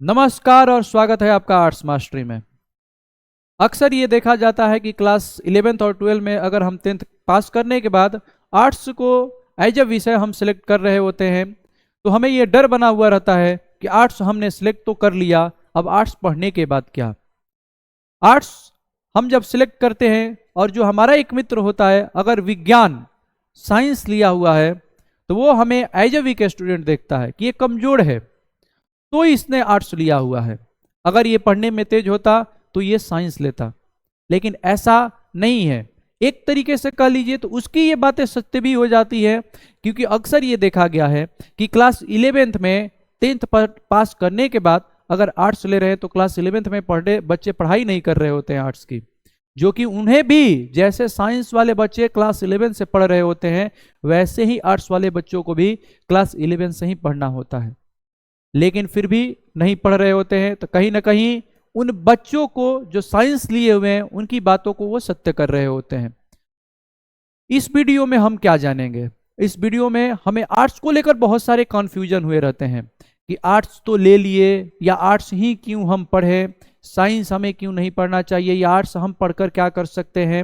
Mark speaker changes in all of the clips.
Speaker 1: नमस्कार और स्वागत है आपका आर्ट्स मास्टरी में। अक्सर ये देखा जाता है कि क्लास 11th और 12 में अगर हम 10th पास करने के बाद आर्ट्स को एज अ विषय हम सिलेक्ट कर रहे होते हैं तो हमें ये डर बना हुआ रहता है कि आर्ट्स हमने सिलेक्ट तो कर लिया, अब आर्ट्स पढ़ने के बाद क्या। आर्ट्स हम जब सिलेक्ट करते हैं और जो हमारा एक मित्र होता है अगर विज्ञान साइंस लिया हुआ है तो वो हमें एज अ वीक स्टूडेंट देखता है कि ये कमजोर है तो इसने आर्ट्स लिया हुआ है, अगर ये पढ़ने में तेज होता तो ये साइंस लेता। लेकिन ऐसा नहीं है। एक तरीके से कह लीजिए तो उसकी ये बातें सत्य भी हो जाती है, क्योंकि अक्सर ये देखा गया है कि क्लास 11th में 10th पास करने के बाद अगर आर्ट्स ले रहे हैं तो क्लास 11th में पढ़े बच्चे पढ़ाई नहीं कर रहे होते हैं आर्ट्स की, जो कि उन्हें भी जैसे साइंस वाले बच्चे क्लास 11 से पढ़ रहे होते हैं वैसे ही आर्ट्स वाले बच्चों को भी क्लास 11 से ही पढ़ना होता है, लेकिन फिर भी नहीं पढ़ रहे होते हैं। तो कहीं ना कहीं उन बच्चों को जो साइंस लिए हुए हैं उनकी बातों को वो सत्य कर रहे होते हैं। इस वीडियो में हम क्या जानेंगे? इस वीडियो में हमें आर्ट्स को लेकर बहुत सारे कंफ्यूजन हुए रहते हैं कि आर्ट्स तो ले लिए या आर्ट्स ही क्यों हम पढ़े, साइंस हमें क्यों नहीं पढ़ना चाहिए, या आर्ट्स हम पढ़कर क्या कर सकते हैं,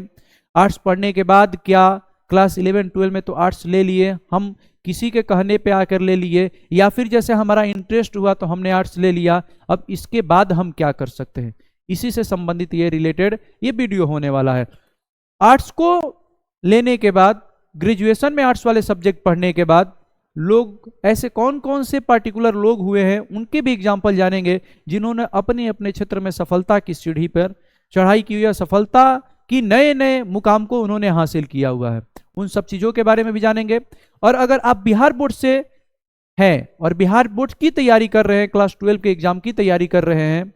Speaker 1: आर्ट्स पढ़ने के बाद क्या, क्लास 11-12 में तो आर्ट्स ले लिए, हम किसी के कहने पे आकर ले लिए, या फिर जैसे हमारा इंटरेस्ट हुआ तो हमने आर्ट्स ले लिया, अब इसके बाद हम क्या कर सकते हैं। इसी से संबंधित ये रिलेटेड ये वीडियो होने वाला है। आर्ट्स को लेने के बाद ग्रेजुएशन में आर्ट्स वाले सब्जेक्ट पढ़ने के बाद लोग ऐसे कौन कौन से पार्टिकुलर लोग हुए हैं उनके भी एग्जाम्पल जानेंगे जिन्होंने अपने अपने क्षेत्र में सफलता की सीढ़ी पर चढ़ाई की हुई है, सफलता की नए नए मुकाम को उन्होंने हासिल किया हुआ है। उन सब चीजों के बारे में भी जानेंगे। और अगर आप बिहार बोर्ड से हैं और बिहार बोर्ड की तैयारी कर रहे हैं, क्लास 12 के एग्जाम की तैयारी कर रहे हैं,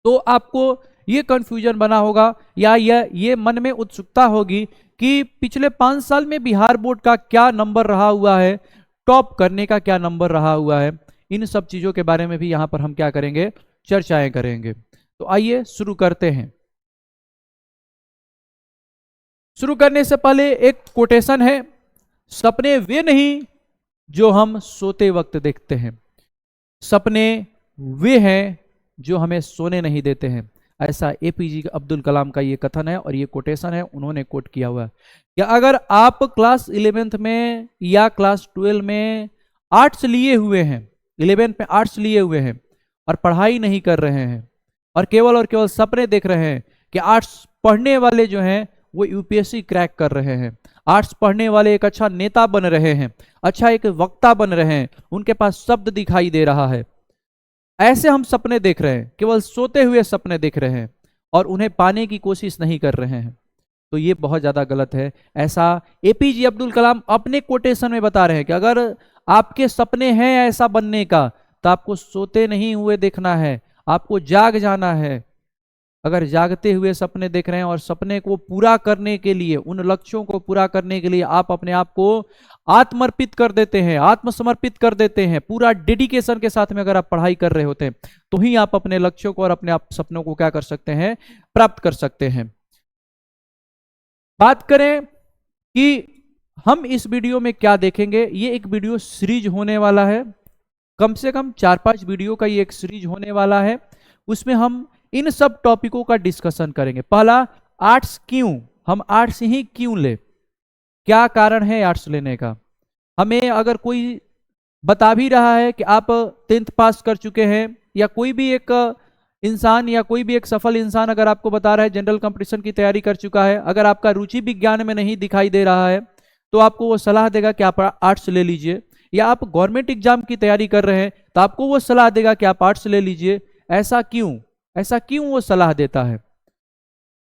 Speaker 1: तो आपको ये कंफ्यूजन बना होगा या ये मन में उत्सुकता होगी कि पिछले 5 साल में बिहार बोर्ड का क्या नंबर रहा हुआ है, टॉप करने का क्या नंबर रहा हुआ है। इन सब चीजों के बारे में भी यहां पर हम क्या करेंगे, चर्चाएं करेंगे। तो आइए शुरू करते हैं। शुरू करने से पहले एक कोटेशन है, सपने वे नहीं जो हम सोते वक्त देखते हैं, सपने वे हैं जो हमें सोने नहीं देते हैं। ऐसा एपीजे अब्दुल कलाम का ये कथन है और ये कोटेशन है, उन्होंने कोट किया हुआ है कि अगर आप क्लास 11th में या क्लास 12 में आर्ट्स लिए हुए हैं, 11th में आर्ट्स लिए हुए हैं और पढ़ाई नहीं कर रहे हैं और केवल सपने देख रहे हैं कि आर्ट्स पढ़ने वाले जो हैं वो यूपीएससी क्रैक कर रहे हैं, आर्ट्स पढ़ने वाले एक अच्छा नेता बन रहे हैं, अच्छा एक वक्ता बन रहे हैं, उनके पास शब्द दिखाई दे रहा है, ऐसे हम सपने देख रहे हैं, केवल सोते हुए सपने देख रहे हैं और उन्हें पाने की कोशिश नहीं कर रहे हैं, तो ये बहुत ज्यादा गलत है। ऐसा एपीजे अब्दुल कलाम अपने कोटेशन में बता रहे हैं कि अगर आपके सपने हैं ऐसा बनने का तो आपको सोते नहीं हुए देखना है, आपको जाग जाना है। अगर जागते हुए सपने देख रहे हैं और सपने को पूरा करने के लिए, उन लक्ष्यों को पूरा करने के लिए आप अपने आप को आत्मर्पित कर देते हैं, आत्मसमर्पित कर देते हैं, पूरा डेडिकेशन के साथ में अगर आप पढ़ाई कर रहे होते हैं तो ही आप अपने लक्ष्यों को और अपने आप सपनों को क्या कर सकते हैं, प्राप्त कर सकते हैं। बात करें कि हम इस वीडियो में क्या देखेंगे, ये एक वीडियो सीरीज होने वाला है, कम से कम 4-5 वीडियो का ये एक सीरीज होने वाला है। उसमें हम इन सब टॉपिकों का डिस्कशन करेंगे। पहला, आर्ट्स क्यों, हम आर्ट्स ही क्यों ले, क्या कारण है आर्ट्स लेने का। हमें अगर कोई बता भी रहा है कि आप 10th पास कर चुके हैं, या कोई भी एक इंसान या कोई भी एक सफल इंसान अगर आपको बता रहा है जनरल कंपटीशन की तैयारी कर चुका है, अगर आपका रुचि विज्ञान में नहीं दिखाई दे रहा है तो आपको वो सलाह देगा कि आप आर्ट्स ले लीजिए, या आप गवर्नमेंट एग्जाम की तैयारी कर रहे हैं तो आपको वो सलाह देगा कि आप आर्ट्स ले लीजिए। ऐसा क्यों, ऐसा क्यों वो सलाह देता है,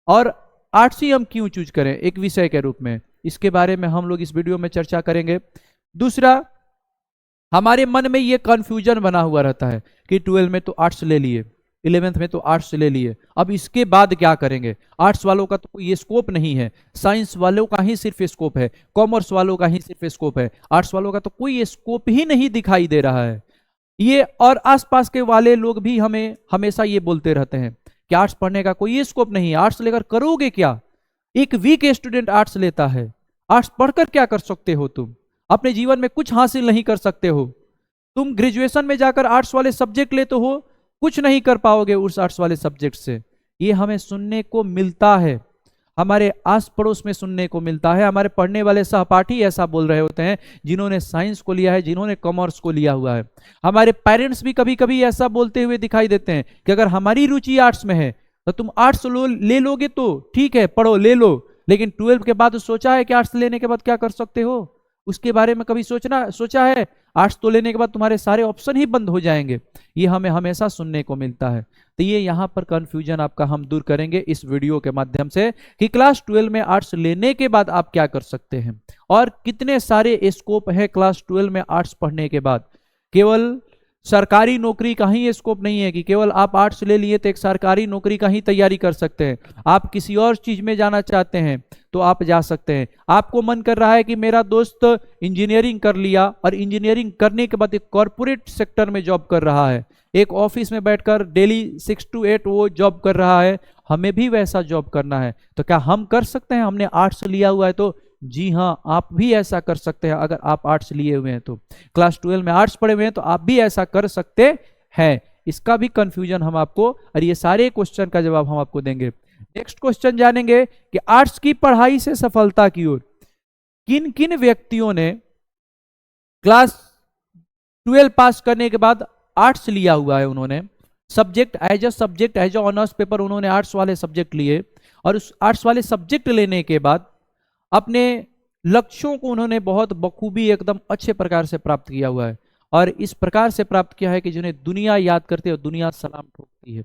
Speaker 1: और आर्ट्स ही हम क्यों चूज करें एक विषय के रूप में, इसके बारे में हम लोग इस वीडियो में चर्चा करेंगे। दूसरा, हमारे मन में ये कंफ्यूजन बना हुआ रहता है कि 12 में तो आर्ट्स ले लिए, 11th में तो आर्ट्स ले लिए, अब इसके बाद क्या करेंगे। आर्ट्स वालों का तो कोई स्कोप नहीं है, साइंस वालों का ही सिर्फ स्कोप है, कॉमर्स वालों का ही सिर्फ स्कोप है, आर्ट्स वालों का तो कोई स्कोप ही नहीं दिखाई दे रहा है। ये और आसपास के वाले लोग भी हमें हमेशा ये बोलते रहते हैं कि आर्ट्स पढ़ने का कोई स्कोप नहीं, आर्ट्स लेकर करोगे क्या, एक वीक स्टूडेंट आर्ट्स लेता है, आर्ट्स पढ़कर क्या कर सकते हो, तुम अपने जीवन में कुछ हासिल नहीं कर सकते हो, तुम ग्रेजुएशन में जाकर आर्ट्स वाले सब्जेक्ट लेते हो कुछ नहीं कर पाओगे उस आर्ट्स वाले सब्जेक्ट से। ये हमें सुनने को मिलता है, हमारे आस पड़ोस में सुनने को मिलता है। हमारे पढ़ने वाले सहपाठी ऐसा बोल रहे होते हैं जिन्होंने साइंस को लिया है, जिन्होंने कॉमर्स को लिया हुआ है। हमारे पेरेंट्स भी कभी कभी ऐसा बोलते हुए दिखाई देते हैं कि अगर हमारी रुचि आर्ट्स में है तो तुम आर्ट्स ले लोगे तो ठीक है, पढ़ो, ले लो, लेकिन 12 के बाद सोचा है कि आर्ट्स लेने के बाद क्या कर सकते हो, उसके बारे में कभी सोचा है? आर्ट्स तो लेने के बाद तुम्हारे सारे ऑप्शन ही बंद हो जाएंगे। ये हमें हमेशा सुनने को मिलता है। तो ये यहाँ पर कंफ्यूजन आपका हम दूर करेंगे इस वीडियो के माध्यम से कि क्लास 12 में आर्ट्स लेने के बाद आप क्या कर सकते हैं और कितने सारे स्कोप है क्लास 12 में आर्ट्स पढ़ने के बाद। केवल सरकारी नौकरी का ही स्कोप नहीं है कि केवल आप आर्ट्स ले लिए तो एक सरकारी नौकरी का ही तैयारी कर सकते हैं। आप किसी और चीज में जाना चाहते हैं तो आप जा सकते हैं। आपको मन कर रहा है कि मेरा दोस्त इंजीनियरिंग कर लिया और इंजीनियरिंग करने के बाद एक कॉरपोरेट सेक्टर में जॉब कर रहा है, एक ऑफिस में बैठकर डेली 6 to 8 वो जॉब कर रहा है, हमें भी वैसा जॉब करना है, तो क्या हम कर सकते हैं? हमने आर्ट्स लिया हुआ है तो जी हाँ, आप भी ऐसा कर सकते हैं। अगर आप आर्ट्स लिए हुए हैं तो क्लास 12 में आर्ट्स पढ़े हुए हैं तो आप भी ऐसा कर सकते हैं। इसका भी कंफ्यूजन हम आपको और ये सारे क्वेश्चन का जवाब हम आपको देंगे। नेक्स्ट क्वेश्चन जानेंगे कि आर्ट्स की पढ़ाई से सफलता की ओर किन किन व्यक्तियों ने क्लास 12 पास करने के बाद आर्ट्स लिया हुआ है। उन्होंने subject as a honours paper उन्होंने आर्ट्स वाले सब्जेक्ट लिए और उस आर्ट्स वाले सब्जेक्ट लेने के बाद अपने लक्ष्यों को उन्होंने बहुत बखूबी एकदम अच्छे प्रकार से प्राप्त किया हुआ है और इस प्रकार से प्राप्त किया है कि जिन्हें दुनिया याद करती है और दुनिया सलाम ठोकती है।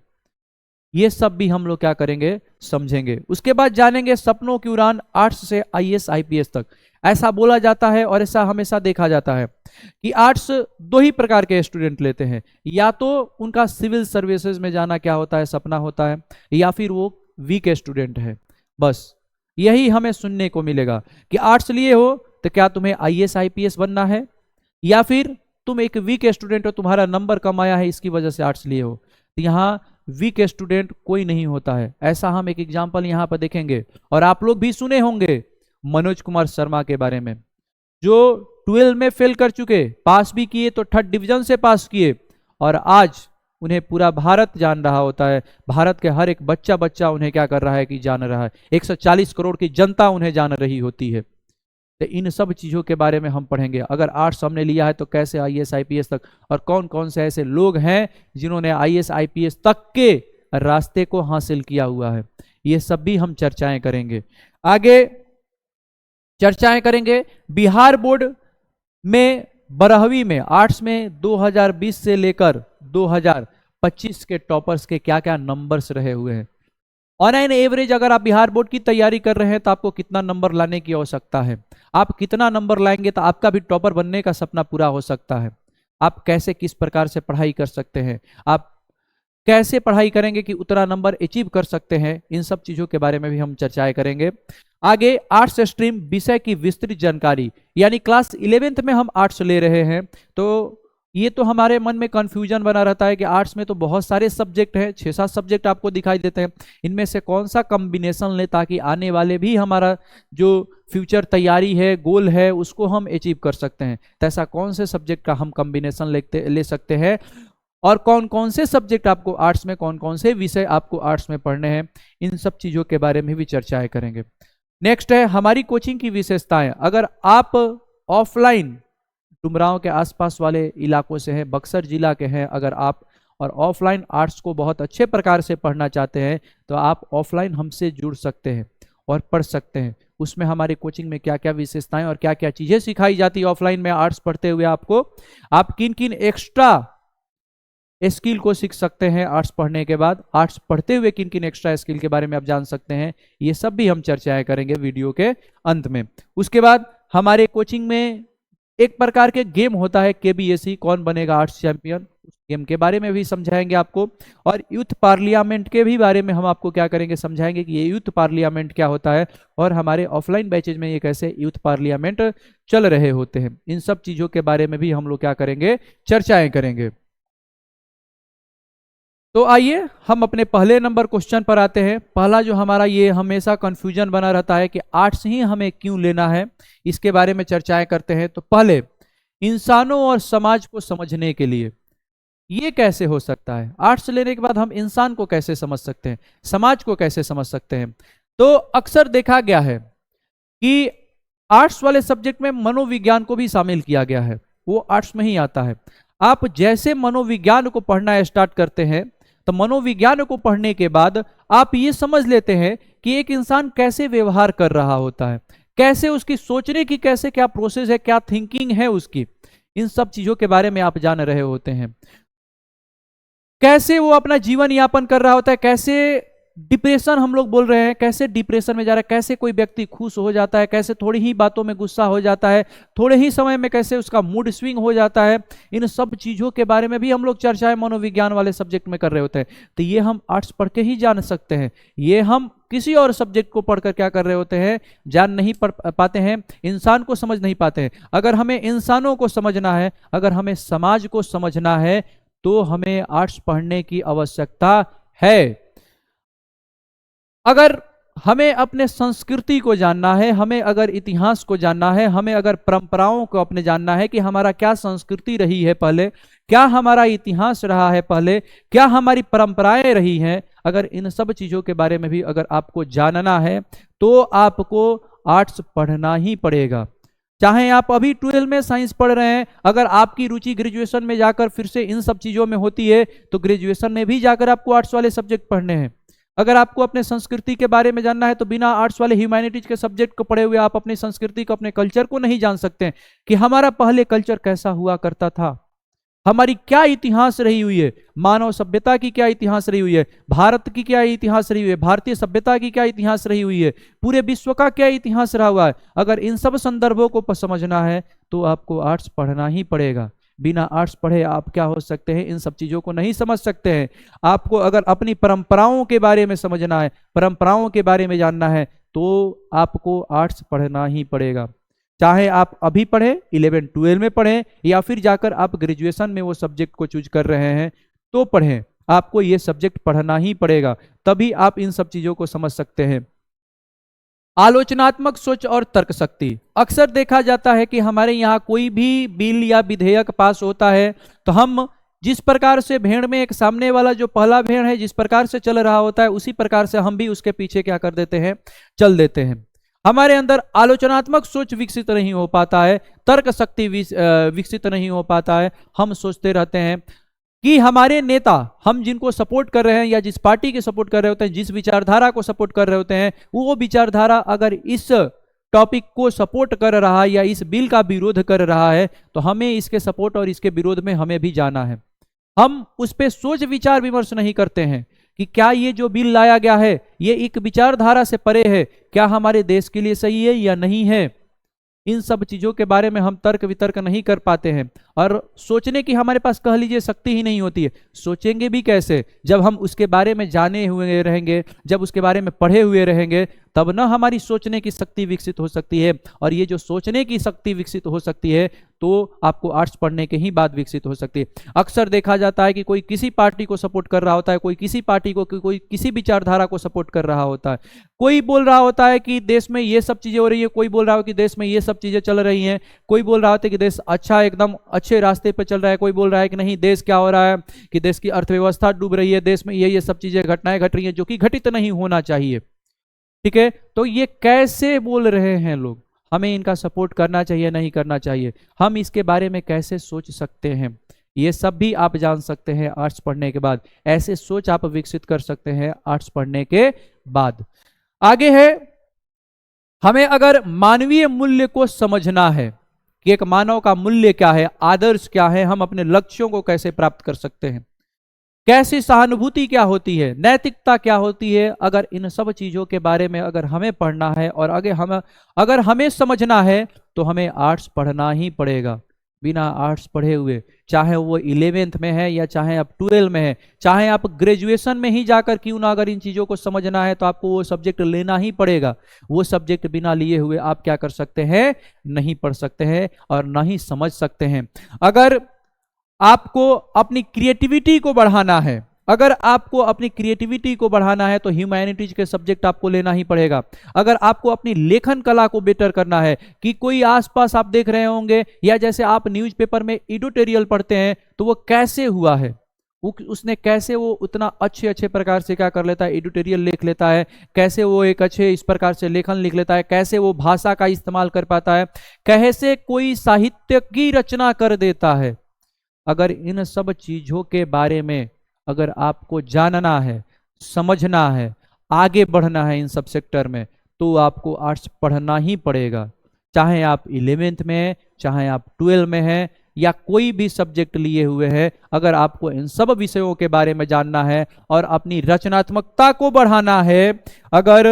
Speaker 1: ये सब भी हम लोग क्या करेंगे, समझेंगे। उसके बाद जानेंगे सपनों की उड़ान आर्ट्स से आईएएस आईपीएस तक। ऐसा बोला जाता है और ऐसा हमेशा देखा जाता है कि आर्ट्स दो ही प्रकार के स्टूडेंट लेते हैं, या तो उनका सिविल सर्विसेज में जाना क्या होता है सपना होता है, या फिर वो वीक स्टूडेंट है। बस यही हमें सुनने को मिलेगा कि आर्ट्स लिए हो तो क्या तुम्हें आईएएस आईपीएस बनना है, या फिर तुम एक वीक स्टूडेंट हो, तुम्हारा नंबर कम आया है इसकी वजह से आर्ट्स लिए हो। तो यहाँ वीक स्टूडेंट कोई नहीं होता है। ऐसा हम एक एग्जांपल यहाँ पर देखेंगे और आप लोग भी सुने होंगे मनोज कुमार शर्मा के बारे में, जो 12 में फेल कर चुके, पास भी किए तो 3rd डिवीजन से पास किए और आज उन्हें पूरा भारत जान रहा होता है। भारत के हर एक बच्चा उन्हें क्या कर रहा है कि जान रहा है। 140 करोड़ की जनता उन्हें जान रही होती है। तो इन सब चीजों के बारे में हम पढ़ेंगे। अगर आर्ट्स हमने लिया है तो कैसे आईएएस आईपीएस तक, और कौन कौन से ऐसे लोग हैं जिन्होंने आईएएस आईपीएस तक के रास्ते को हासिल किया हुआ है, ये सब भी हम चर्चाएं करेंगे। आगे चर्चाएं करेंगे बिहार बोर्ड में 12वीं में आर्ट्स में 2020 से लेकर 2025 के टॉपर्स के क्या क्या नंबर्स रहे हुए हैं। ऑन एन एवरेज अगर आप बिहार बोर्ड की तैयारी कर रहे हैं तो आपको कितना नंबर लाने की आवश्यकता है, आप कितना नंबर लाएंगे तो आपका भी टॉपर बनने का सपना पूरा हो सकता है। आप कैसे किस प्रकार से पढ़ाई कर सकते हैं, आप कैसे पढ़ाई करेंगे कि उतना नंबर अचीव कर सकते हैं, इन सब चीजों के बारे में भी हम चर्चाएं करेंगे। आगे आर्ट्स स्ट्रीम विषय की विस्तृत जानकारी, यानी क्लास 11th में हम आर्ट्स ले रहे हैं तो ये तो हमारे मन में कंफ्यूजन बना रहता है कि आर्ट्स में तो बहुत सारे सब्जेक्ट हैं, 6-7 सब्जेक्ट आपको दिखाई देते हैं, इनमें से कौन सा कॉम्बिनेशन ले ताकि आने वाले भी हमारा जो फ्यूचर तैयारी है, गोल है, उसको हम अचीव कर सकते हैं। तो ऐसा कौन से सब्जेक्ट का हम कॉम्बिनेशन ले सकते हैं और कौन कौन से सब्जेक्ट आपको आर्ट्स में, कौन कौन से विषय आपको आर्ट्स में पढ़ने हैं, इन सब चीजों के बारे में भी चर्चाएं करेंगे। नेक्स्ट है हमारी कोचिंग की विशेषताएं। अगर आप ऑफलाइन डुमरांव के आसपास वाले इलाकों से हैं, बक्सर जिला के हैं अगर आप, और ऑफलाइन आर्ट्स को बहुत अच्छे प्रकार से पढ़ना चाहते हैं तो आप ऑफलाइन हमसे जुड़ सकते हैं और पढ़ सकते हैं। उसमें हमारे कोचिंग में क्या क्या विशेषताएं और क्या क्या चीजें सिखाई जाती है ऑफलाइन में आर्ट्स पढ़ते हुए आपको, आप किन किन एक्स्ट्रा स्किल को सीख सकते हैं आर्ट्स पढ़ने के बाद, आर्ट्स पढ़ते हुए किन किन एक्स्ट्रा स्किल के बारे में आप जान सकते हैं, ये सब भी हम चर्चाएं करेंगे वीडियो के अंत में। उसके बाद हमारे कोचिंग में एक प्रकार के गेम होता है केबीएससी, कौन बनेगा आर्ट्स चैंपियन, उस गेम के बारे में भी समझाएंगे आपको। और यूथ पार्लियामेंट के भी बारे में हम आपको क्या करेंगे, समझाएंगे कि ये यूथ पार्लियामेंट क्या होता है और हमारे ऑफलाइन बैचेज में ये कैसे यूथ पार्लियामेंट चल रहे होते हैं। इन सब चीजों के बारे में भी हम लोग क्या करेंगे, चर्चाएं करेंगे। तो आइए हम अपने पहले नंबर क्वेश्चन पर आते हैं। पहला जो हमारा ये हमेशा कंफ्यूजन बना रहता है कि आर्ट्स ही हमें क्यों लेना है, इसके बारे में चर्चाएं करते हैं। तो पहले इंसानों और समाज को समझने के लिए ये कैसे हो सकता है? आर्ट्स लेने के बाद हम इंसान को कैसे समझ सकते हैं, समाज को कैसे समझ सकते हैं? तो अक्सर देखा गया है कि आर्ट्स वाले सब्जेक्ट में मनोविज्ञान को भी शामिल किया गया है, वो आर्ट्स में ही आता है। आप जैसे मनोविज्ञान को पढ़ना स्टार्ट करते हैं तो मनोविज्ञान को पढ़ने के बाद आप ये समझ लेते हैं कि एक इंसान कैसे व्यवहार कर रहा होता है, कैसे उसकी सोचने की कैसे क्या प्रोसेस है, क्या थिंकिंग है उसकी, इन सब चीजों के बारे में आप जान रहे होते हैं। कैसे वो अपना जीवन यापन कर रहा होता है, कैसे डिप्रेशन हम लोग बोल रहे हैं, कैसे डिप्रेशन में जा रहा है, कैसे कोई व्यक्ति खुश हो जाता है, कैसे थोड़ी ही बातों में गुस्सा हो जाता है, थोड़े ही समय में कैसे उसका मूड स्विंग हो जाता है, इन सब चीजों के बारे में भी हम लोग चर्चाएं मनोविज्ञान वाले सब्जेक्ट में कर रहे होते हैं। तो ये हम आर्ट्स पढ़ के ही जान सकते हैं, ये हम किसी और सब्जेक्ट को पढ़कर क्या कर रहे होते हैं, जान नहीं पाते हैं, इंसान को समझ नहीं पाते हैं। अगर हमें इंसानों को समझना है, अगर हमें समाज को समझना है, तो हमें आर्ट्स पढ़ने की आवश्यकता है। अगर हमें अपने संस्कृति को जानना है, हमें अगर इतिहास को जानना है, हमें अगर परंपराओं को अपने जानना है कि हमारा क्या संस्कृति रही है पहले, क्या हमारा इतिहास रहा है पहले, क्या हमारी परंपराएं रही हैं, अगर इन सब चीजों के बारे में भी अगर आपको जानना है तो आपको आर्ट्स पढ़ना ही पड़ेगा। चाहे आप अभी 12 में साइंस पढ़ रहे हैं, अगर आपकी रुचि ग्रेजुएशन में जाकर फिर से इन सब चीजों में होती है तो ग्रेजुएशन में भी जाकर आपको आर्ट्स वाले सब्जेक्ट पढ़ने हैं। अगर आपको अपने संस्कृति के बारे में जानना है तो बिना आर्ट्स वाले ह्यूमैनिटीज के सब्जेक्ट को पढ़े हुए आप अपनी संस्कृति को, अपने कल्चर को नहीं जान सकते कि हमारा पहले कल्चर कैसा हुआ करता था, हमारी क्या इतिहास रही हुई है, मानव सभ्यता की क्या इतिहास रही हुई है, भारत की क्या इतिहास रही हुई है, भारतीय सभ्यता की क्या इतिहास रही हुई है, पूरे विश्व का क्या इतिहास रहा हुआ है। अगर इन सब संदर्भों को समझना है तो आपको आर्ट्स पढ़ना ही पड़ेगा। बिना आर्ट्स पढ़े आप क्या हो सकते हैं, इन सब चीजों को नहीं समझ सकते हैं। आपको अगर अपनी परंपराओं के बारे में समझना है, परंपराओं के बारे में जानना है, तो आपको आर्ट्स पढ़ना ही पड़ेगा। चाहे आप अभी पढ़ें, 11-12 में पढ़ें, या फिर जाकर आप ग्रेजुएशन में वो सब्जेक्ट को चूज कर रहे हैं तो पढ़ें, आपको ये सब्जेक्ट पढ़ना ही पड़ेगा, तभी आप इन सब चीजों को समझ सकते हैं। आलोचनात्मक सोच और तर्क शक्ति। अक्सर देखा जाता है कि हमारे यहाँ कोई भी बिल या विधेयक पास होता है तो हम जिस प्रकार से भेड़ में एक सामने वाला जो पहला भेड़ है जिस प्रकार से चल रहा होता है, उसी प्रकार से हम भी उसके पीछे क्या कर देते हैं, चल देते हैं। हमारे अंदर आलोचनात्मक सोच विकसित नहीं हो पाता है, तर्क शक्ति विकसित नहीं हो पाता है। हम सोचते रहते हैं कि हमारे नेता, हम जिनको सपोर्ट कर रहे हैं या जिस पार्टी के सपोर्ट कर रहे होते हैं, जिस विचारधारा को सपोर्ट कर रहे होते हैं, वो विचारधारा अगर इस टॉपिक को सपोर्ट कर रहा है या इस बिल का विरोध कर रहा है तो हमें इसके सपोर्ट और इसके विरोध में हमें भी जाना है। हम उस पर सोच विचार विमर्श नहीं करते हैं कि क्या ये जो बिल लाया गया है ये एक विचारधारा से परे है, क्या हमारे देश के लिए सही है या नहीं है। इन सब चीजों के बारे में हम तर्क वितर्क नहीं कर पाते हैं और सोचने की हमारे पास कह लीजिए शक्ति ही नहीं होती है। सोचेंगे भी कैसे जब हम उसके बारे में जाने हुए रहेंगे, जब उसके बारे में पढ़े हुए रहेंगे, तब ना हमारी सोचने की शक्ति विकसित हो सकती है। और ये जो सोचने की शक्ति विकसित हो सकती है तो आपको आर्ट्स पढ़ने के ही बाद विकसित हो सकती है। अक्सर देखा जाता है कि कोई किसी पार्टी को सपोर्ट कर रहा होता है, कोई किसी पार्टी को, कोई किसी विचारधारा को सपोर्ट कर रहा होता है। कोई बोल रहा होता है कि देश में ये सब चीजें हो रही है, कोई बोल रहा हो कि देश में ये सब चीजें चल रही हैं, कोई बोल रहा होता है कि देश अच्छा, एकदम अच्छे रास्ते पर चल रहा है, कोई बोल रहा है कि नहीं देश क्या हो रहा है कि देश की अर्थव्यवस्था डूब रही है, देश में ये सब चीजें घटनाएं घट रही हैं जो कि घटित नहीं होना चाहिए। ठीक है, तो ये कैसे बोल रहे हैं लोग, हमें इनका सपोर्ट करना चाहिए नहीं करना चाहिए, हम इसके बारे में कैसे सोच सकते हैं, ये सब भी आप जान सकते हैं आर्ट्स पढ़ने के बाद। ऐसे सोच आप विकसित कर सकते हैं आर्ट्स पढ़ने के बाद। आगे है, हमें अगर मानवीय मूल्य को समझना है कि एक मानव का मूल्य क्या है, आदर्श क्या है, हम अपने लक्ष्यों को कैसे प्राप्त कर सकते हैं, कैसी सहानुभूति क्या होती है, नैतिकता क्या होती है, अगर इन सब चीजों के बारे में अगर हमें पढ़ना है और अगर हमें समझना है तो हमें आर्ट्स पढ़ना ही पड़ेगा। बिना आर्ट्स पढ़े हुए, चाहे वो 11th में है या चाहे आप 12 में है, चाहे आप ग्रेजुएशन में ही जाकर क्यों ना, अगर इन चीजों को समझना है तो आपको वो सब्जेक्ट लेना ही पड़ेगा। वो सब्जेक्ट बिना लिए हुए आप क्या कर सकते हैं, नहीं पढ़ सकते हैं और ना ही समझ सकते हैं। अगर आपको अपनी क्रिएटिविटी को बढ़ाना है, अगर आपको अपनी क्रिएटिविटी को बढ़ाना है तो ह्यूमैनिटीज के सब्जेक्ट आपको लेना ही पड़ेगा। अगर आपको अपनी लेखन कला को बेटर करना है, कि कोई आसपास आप देख रहे होंगे, या जैसे आप न्यूज़पेपर में एडिटोरियल पढ़ते हैं तो वो कैसे हुआ है, उसने कैसे वो उतना अच्छे अच्छे प्रकार से क्या कर लेता है, एडिटोरियल लिख लेता है, कैसे वो एक अच्छे इस प्रकार से लेखन लिख लेता है, कैसे वो भाषा का इस्तेमाल कर पाता है, कैसे कोई साहित्य की रचना कर देता है। अगर इन सब चीजों के बारे में अगर आपको जानना है, समझना है, आगे बढ़ना है इन सब सेक्टर में, तो आपको आर्ट्स पढ़ना ही पड़ेगा। चाहे आप 11th में हैं, चाहे आप 12 में हैं, या कोई भी सब्जेक्ट लिए हुए हैं, अगर आपको इन सब विषयों के बारे में जानना है और अपनी रचनात्मकता को बढ़ाना है, अगर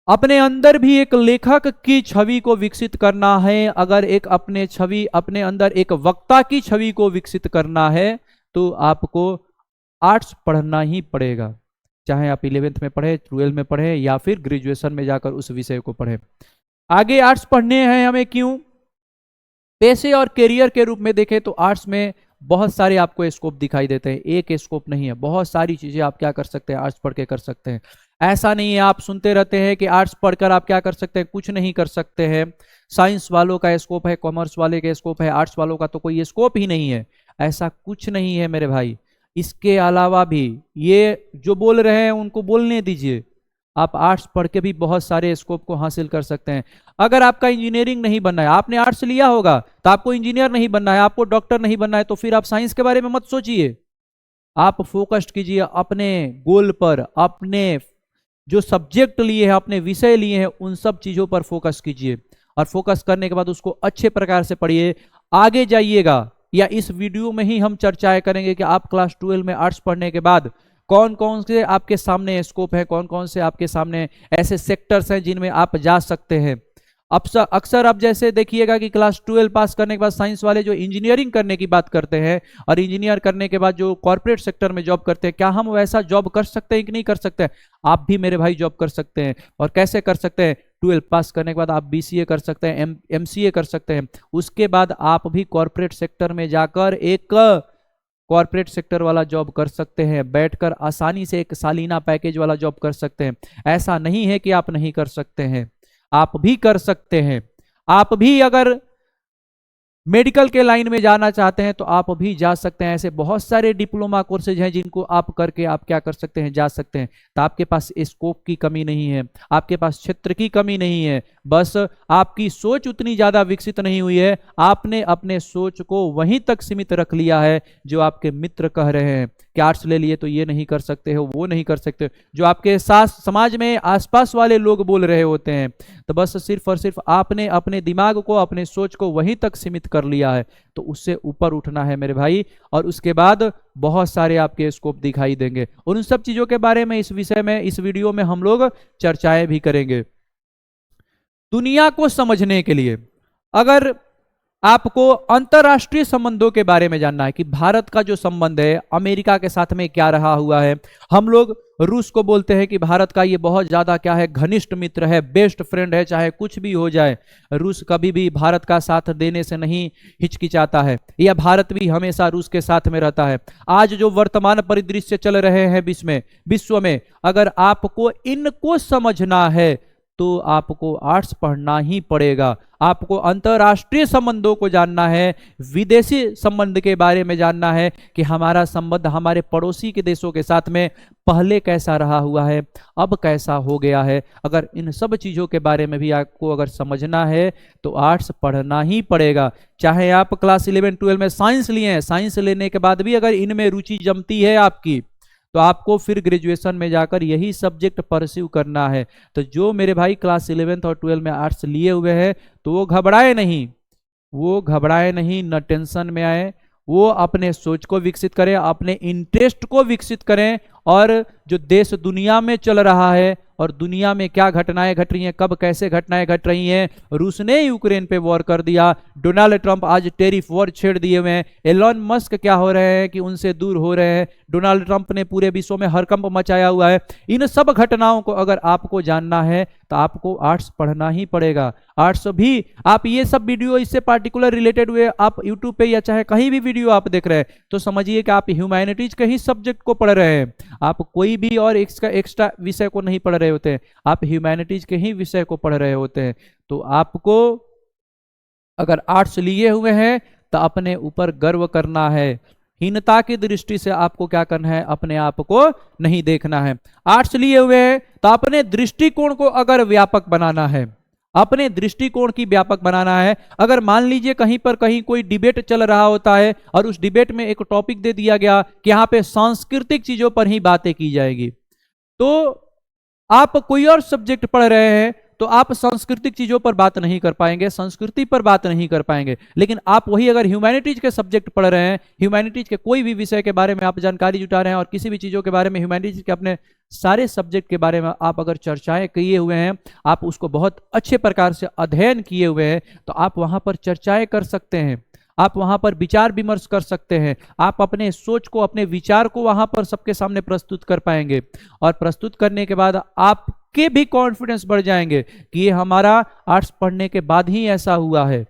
Speaker 1: अपने अंदर भी एक लेखक की छवि को विकसित करना है, अगर अपने अंदर एक वक्ता की छवि को विकसित करना है, तो आपको आर्ट्स पढ़ना ही पड़ेगा। चाहे आप 11th में पढ़े, 12 में पढ़े, या फिर ग्रेजुएशन में जाकर उस विषय को पढ़े। आगे आर्ट्स पढ़ने हैं हमें क्यों? पेशे और करियर के रूप में देखें तो आर्ट्स में बहुत सारे आपको स्कोप दिखाई देते हैं, एक स्कोप नहीं है, बहुत सारी चीजें आप क्या कर सकते हैं, आर्ट्स पढ़ के कर सकते हैं। ऐसा नहीं है आप सुनते रहते हैं कि आर्ट्स पढ़कर आप क्या कर सकते हैं, कुछ नहीं कर सकते हैं। साइंस वालों का स्कोप है, कॉमर्स वाले का स्कोप है, आर्ट्स वालों का तो कोई स्कोप ही नहीं है। ऐसा कुछ नहीं है मेरे भाई। इसके अलावा भी ये जो बोल रहे हैं उनको बोलने दीजिए, आप आर्ट्स पढ़ के भी बहुत सारे स्कोप को हासिल कर सकते हैं। अगर आपका इंजीनियरिंग नहीं बनना है, आपने आर्ट्स लिया होगा तो आपको इंजीनियर नहीं बनना है, आपको डॉक्टर नहीं बनना है, तो फिर आप साइंस के बारे में मत सोचिए। आप फोकस्ड कीजिए अपने गोल पर, अपने जो सब्जेक्ट लिए हैं, अपने विषय लिए हैं, उन सब चीजों पर फोकस कीजिए, और फोकस करने के बाद उसको अच्छे प्रकार से पढ़िए। आगे जाइएगा, या इस वीडियो में ही हम चर्चाएं करेंगे कि आप क्लास 12 में आर्ट्स पढ़ने के बाद कौन कौन से आपके सामने स्कोप है, कौन कौन से आपके सामने ऐसे सेक्टर्स हैं जिनमें आप जा सकते हैं। अक्सर आप जैसे देखिएगा कि क्लास 12 पास करने के बाद साइंस वाले जो इंजीनियरिंग करने की बात करते हैं, और इंजीनियर करने के बाद जो कॉर्पोरेट सेक्टर में जॉब करते हैं, क्या हम वैसा जॉब कर सकते हैं कि नहीं कर सकते हैं? आप भी मेरे भाई जॉब कर सकते हैं। और कैसे कर सकते हैं? 12 पास करने के बाद आप BCA कर सकते हैं, MCA कर सकते हैं। उसके बाद आप भी कॉर्पोरेट सेक्टर में जाकर एक कॉर्पोरेट सेक्टर वाला जॉब कर सकते हैं, बैठकर आसानी से एक सालाना पैकेज वाला जॉब कर सकते हैं। ऐसा नहीं है कि आप नहीं कर सकते हैं, आप भी कर सकते हैं। आप भी अगर मेडिकल के लाइन में जाना चाहते हैं तो आप भी जा सकते हैं। ऐसे बहुत सारे डिप्लोमा कोर्सेज हैं जिनको आप करके आप क्या कर सकते हैं, जा सकते हैं। तो आपके पास स्कोप की कमी नहीं है, आपके पास क्षेत्र की कमी नहीं है, बस आपकी सोच उतनी ज्यादा विकसित नहीं हुई है। आपने अपने सोच को वहीं तक सीमित रख लिया है जो आपके मित्र कह रहे हैं कि आर्ट्स ले लिए तो ये नहीं कर सकते हो, वो नहीं कर सकते हो, जो आपके साथ समाज में आसपास वाले लोग बोल रहे होते हैं। तो बस सिर्फ और सिर्फ आपने अपने दिमाग को, अपने सोच को वहीं तक सीमित कर लिया है। तो उससे ऊपर उठना है मेरे भाई, और उसके बाद बहुत सारे आपके स्कोप दिखाई देंगे। और उन सब चीजों के बारे में इस विषय में, इस वीडियो में हम लोग चर्चाएं भी करेंगे। दुनिया को समझने के लिए अगर आपको अंतरराष्ट्रीय संबंधों के बारे में जानना है कि भारत का जो संबंध है अमेरिका के साथ में क्या रहा हुआ है, हम लोग रूस को बोलते हैं कि भारत का ये बहुत ज्यादा क्या है, घनिष्ठ मित्र है, बेस्ट फ्रेंड है, चाहे कुछ भी हो जाए रूस कभी भी भारत का साथ देने से नहीं हिचकिचाता है, या भारत भी हमेशा रूस के साथ में रहता है। आज जो वर्तमान परिदृश्य चल रहे हैं विश्व में, अगर आपको इनको समझना है तो आपको आर्ट्स पढ़ना ही पड़ेगा। आपको अंतरराष्ट्रीय संबंधों को जानना है, विदेशी संबंध के बारे में जानना है कि हमारा संबंध हमारे पड़ोसी के देशों के साथ में पहले कैसा रहा हुआ है, अब कैसा हो गया है। अगर इन सब चीज़ों के बारे में भी आपको अगर समझना है तो आर्ट्स पढ़ना ही पड़ेगा। चाहे आप क्लास 11-12 में साइंस लिए हैं, साइंस लेने के बाद भी अगर इनमें रुचि जमती है आपकी, तो आपको फिर ग्रेजुएशन में जाकर यही सब्जेक्ट परस्यू करना है। तो जो मेरे भाई क्लास 11th और 12 में आर्ट्स लिए हुए हैं तो वो घबराए नहीं, न टेंशन में आए, वो अपने सोच को विकसित करें, अपने इंटरेस्ट को विकसित करें, और जो देश दुनिया में चल रहा है और दुनिया में क्या घटनाएं घट रही हैं, कब कैसे घटनाएं घट रही हैं। रूस ने यूक्रेन पे वॉर कर दिया, डोनाल्ड ट्रंप आज टेरिफ वॉर छेड़ दिए हुए हैं, एलन मस्क क्या हो रहे हैं कि उनसे दूर हो रहे हैं, डोनाल्ड ट्रंप ने पूरे विश्व में हड़कंप मचाया हुआ है। इन सब घटनाओं को अगर आपको जानना है तो आपको आर्ट्स पढ़ना ही पड़ेगा। आर्ट्स भी आप ये सब वीडियो इससे पार्टिकुलर रिलेटेड हुए आप यूट्यूब पे या चाहे कहीं भी वीडियो आप देख रहे हैं तो समझिए कि आप ह्यूमैनिटीज के ही सब्जेक्ट को पढ़ रहे हैं, आप कोई भी और एक्स्ट्रा विषय को नहीं पढ़ रहे होते हैं, आप ह्यूमैनिटीज के ही विषय को पढ़ रहे होते हैं। तो आपको अगर आर्ट्स लिए हुए हैं तो अपने ऊपर गर्व करना है, हीनता की दृष्टि से आपको क्या करना है, अपने आप को नहीं देखना है। आर्ट्स लिए हुए हैं तो अपने दृष्टिकोण को अगर व्यापक बनाना है, अपने दृष्टिकोण की व्यापक बनाना है। अगर मान लीजिए कहीं पर कहीं कोई डिबेट चल रहा होता है और उस डिबेट में एक टॉपिक दे दिया गया कि यहाँ पे सांस्कृतिक चीजों पर ही बातें की जाएगी, तो आप कोई और सब्जेक्ट पढ़ रहे हैं तो आप सांस्कृतिक चीजों पर बात नहीं कर पाएंगे, संस्कृति पर बात नहीं कर पाएंगे। लेकिन आप वही अगर ह्यूमैनिटीज के सब्जेक्ट पढ़ रहे हैं, ह्यूमैनिटीज के कोई भी विषय के बारे में आप जानकारी जुटा रहे हैं और किसी भी चीजों के बारे में ह्यूमैनिटीज के अपने सारे सब्जेक्ट के बारे में आप अगर चर्चाएं किए हुए हैं, आप उसको बहुत अच्छे प्रकार से अध्ययन किए हुए हैं, तो आप वहां पर चर्चाएं कर सकते हैं, आप वहां पर विचार विमर्श कर सकते हैं, आप अपने सोच को, अपने विचार को वहां पर सबके सामने प्रस्तुत कर पाएंगे। और प्रस्तुत करने के बाद आपके भी कॉन्फिडेंस बढ़ जाएंगे कि ये हमारा आर्ट्स पढ़ने के बाद ही ऐसा हुआ है,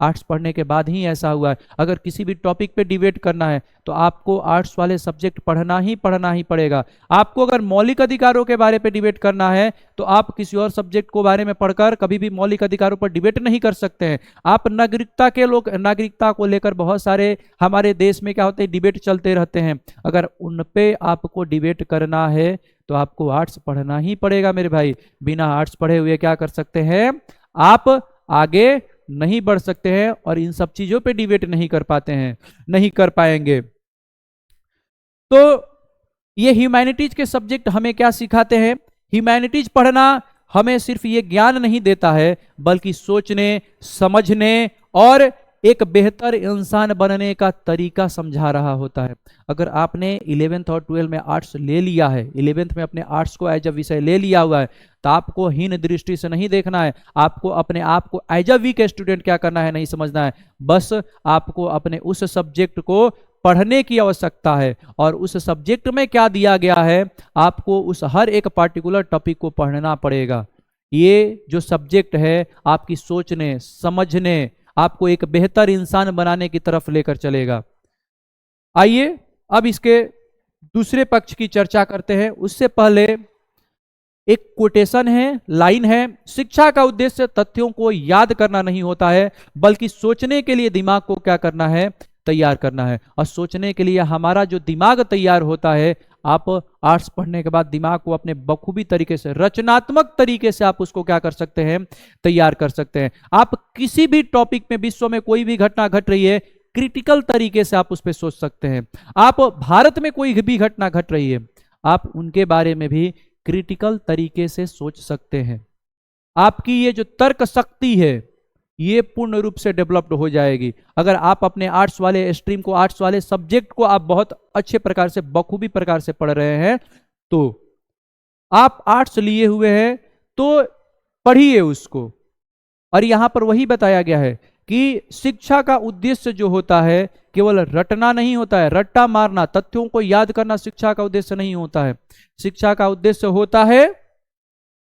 Speaker 1: आर्ट्स पढ़ने के बाद ही ऐसा हुआ है। अगर किसी भी टॉपिक पे डिबेट करना है तो आपको आर्ट्स वाले सब्जेक्ट पढ़ना ही पड़ेगा। आपको अगर मौलिक अधिकारों के बारे पे डिबेट करना है तो आप किसी और सब्जेक्ट को बारे में पढ़कर कभी भी मौलिक अधिकारों पर डिबेट नहीं कर सकते हैं। आप नागरिकता को लेकर बहुत सारे हमारे देश में क्या होते हैं, डिबेट चलते रहते हैं। अगर उन पे आपको डिबेट करना है तो आपको आर्ट्स पढ़ना ही पड़ेगा मेरे भाई। बिना आर्ट्स पढ़े हुए क्या कर सकते हैं, आप आगे नहीं बढ़ सकते हैं और इन सब चीजों पे डिबेट नहीं कर पाते हैं, नहीं कर पाएंगे। तो ये ह्यूमैनिटीज के सब्जेक्ट हमें क्या सिखाते हैं, ह्यूमैनिटीज पढ़ना हमें सिर्फ ये ज्ञान नहीं देता है बल्कि सोचने, समझने और एक बेहतर इंसान बनने का तरीका समझा रहा होता है। अगर आपने 11th और 12th में आर्ट्स ले लिया है, 11th में अपने आर्ट्स को एज अ विषय ले लिया हुआ है, तो आपको हीन दृष्टि से नहीं देखना है, आपको अपने आप को एज अ वीक स्टूडेंट क्या करना है, नहीं समझना है। बस आपको अपने उस सब्जेक्ट को पढ़ने की आवश्यकता है और उस सब्जेक्ट में क्या दिया गया है, आपको उस हर एक पार्टिकुलर टॉपिक को पढ़ना पड़ेगा। ये जो सब्जेक्ट है आपकी सोचने, समझने, आपको एक बेहतर इंसान बनाने की तरफ लेकर चलेगा। आइए अब इसके दूसरे पक्ष की चर्चा करते हैं। उससे पहले एक कोटेशन है, लाइन है, शिक्षा का उद्देश्य तथ्यों को याद करना नहीं होता है बल्कि सोचने के लिए दिमाग को क्या करना है, तैयार करना है। और सोचने के लिए हमारा जो दिमाग तैयार होता है, आप आर्ट्स पढ़ने के बाद दिमाग को अपने बखूबी तरीके से, रचनात्मक तरीके से आप उसको क्या कर सकते हैं, तैयार कर सकते हैं। आप किसी भी टॉपिक में, विश्व में कोई भी घटना घट रही है, क्रिटिकल तरीके से आप उस पर सोच सकते हैं। आप भारत में कोई भी घटना घट रही है, आप उनके बारे में भी क्रिटिकल तरीके से सोच सकते हैं। आपकी ये जो तर्क शक्ति है ये पूर्ण रूप से डेवलप्ड हो जाएगी। अगर आप अपने आर्ट्स वाले स्ट्रीम को, आर्ट्स वाले सब्जेक्ट को आप बहुत अच्छे प्रकार से, बखूबी प्रकार से पढ़ रहे हैं, तो आप आर्ट्स लिए हुए हैं तो पढ़िए उसको। और यहां पर वही बताया गया है कि शिक्षा का उद्देश्य जो होता है केवल रटना नहीं होता है, रट्टा मारना, तथ्यों को याद करना शिक्षा का उद्देश्य नहीं होता है। शिक्षा का उद्देश्य होता है